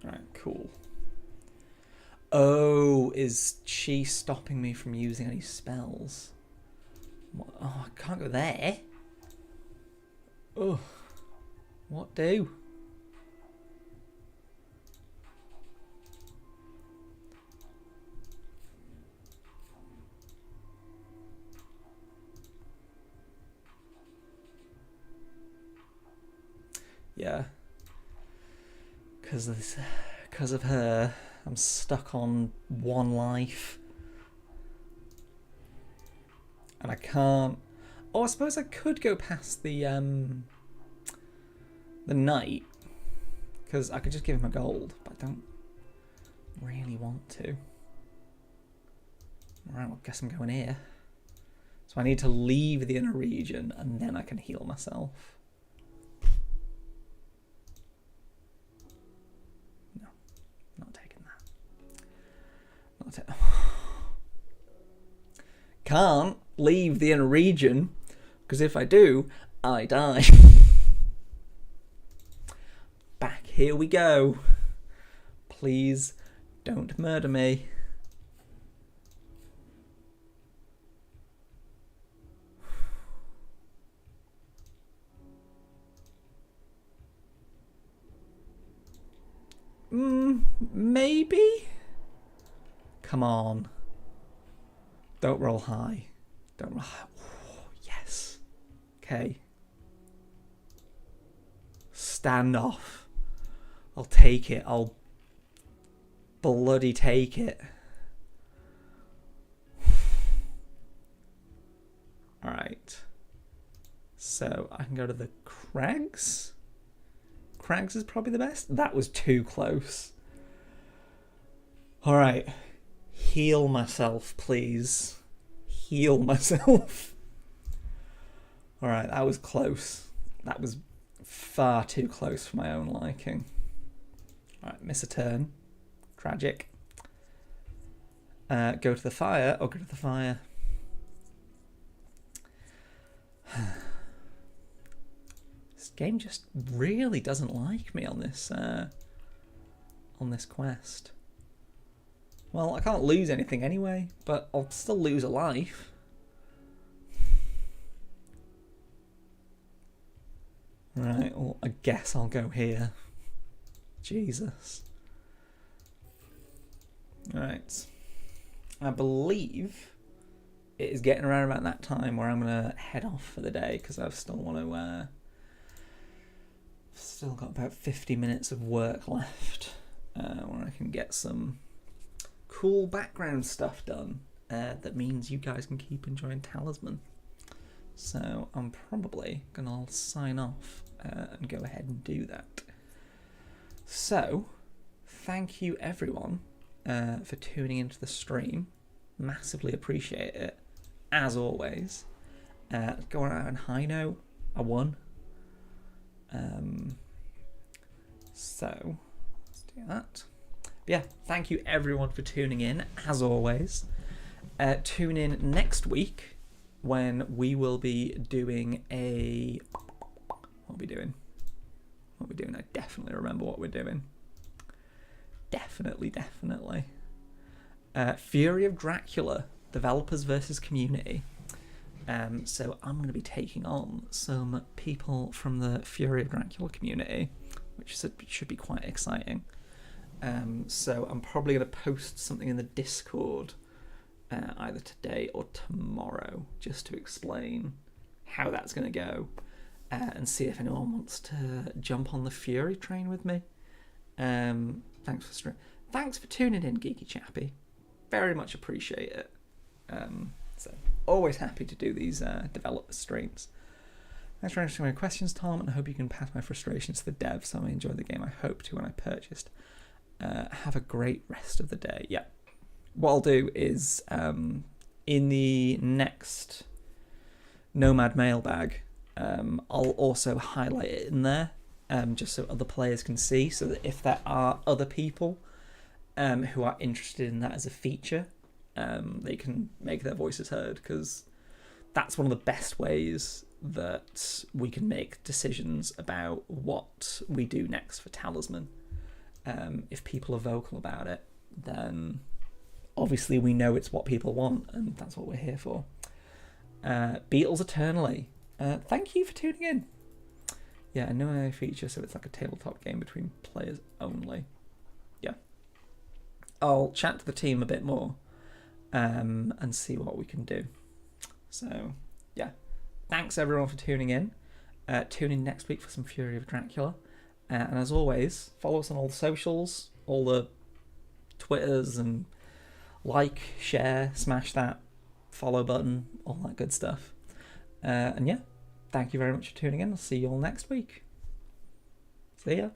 Alright, cool. Oh, is she stopping me from using any spells? What? Oh, I can't go there. Oh, what do? Yeah. Because of her, I'm stuck on one life. And I can't... Oh, I suppose I could go past the knight. Because I could just give him a gold, but I don't really want to. Alright, well, I guess I'm going here. So I need to leave the inner region and then I can heal myself. No, not taking that. Can't leave the inner region because if I do, I die. Back here we go. Please don't murder me. Maybe? Come on. Don't roll high. Don't roll high. Oh, yes. Okay. Stand off. I'll take it. I'll bloody take it. Alright. So I can go to the Crags. Crags is probably the best. That was too close. All right. Heal myself, please. Heal myself. All right, that was close. That was far too close for my own liking. All right, miss a turn. Tragic. Go to the fire. Or go to the fire. This game just really doesn't like me on this quest. Well, I can't lose anything anyway, but I'll still lose a life. Right, well, I guess I'll go here. Jesus. Right. I believe it is getting around about that time where I'm going to head off for the day, because I still want to... still got about 50 minutes of work left, where I can get some cool background stuff done that means you guys can keep enjoying Talisman. So I'm probably going to sign off and go ahead and do that. So, thank you everyone for tuning into the stream. Massively appreciate it, as always. Going out on a high note, I won. So, let's do that. But yeah, thank you everyone for tuning in, as always. Tune in next week when we will be doing a... What are we doing? I definitely remember what we're doing. Definitely. Fury of Dracula, developers versus community. So I'm going to be taking on some people from the Fury of Dracula community, which should be quite exciting. So I'm probably going to post something in the Discord either today or tomorrow, just to explain how that's going to go and see if anyone wants to jump on the Fury train with me. Thanks for tuning in, Geeky Chappy. Very much appreciate it. So always happy to do these developer streams. Thanks for answering my questions, Tom, and I hope you can pass my frustrations to the devs so I enjoy the game. I hope to when I purchased. Have a great rest of the day. Yeah. What I'll do is in the next Nomad mailbag, I'll also highlight it in there just so other players can see, so that if there are other people who are interested in that as a feature, they can make their voices heard, because that's one of the best ways that we can make decisions about what we do next for Talisman. If people are vocal about it, then obviously we know it's what people want, and that's what we're here for. Beatles Eternally, thank you for tuning in. Yeah, a no AI feature, so it's like a tabletop game between players only. Yeah. I'll chat to the team a bit more and see what we can do. So, yeah. Thanks everyone for tuning in. Tune in next week for some Fury of Dracula. And as always, follow us on all the socials, all the Twitters, and like, share, smash that follow button, all that good stuff. And yeah, thank you very much for tuning in. I'll see you all next week. See ya.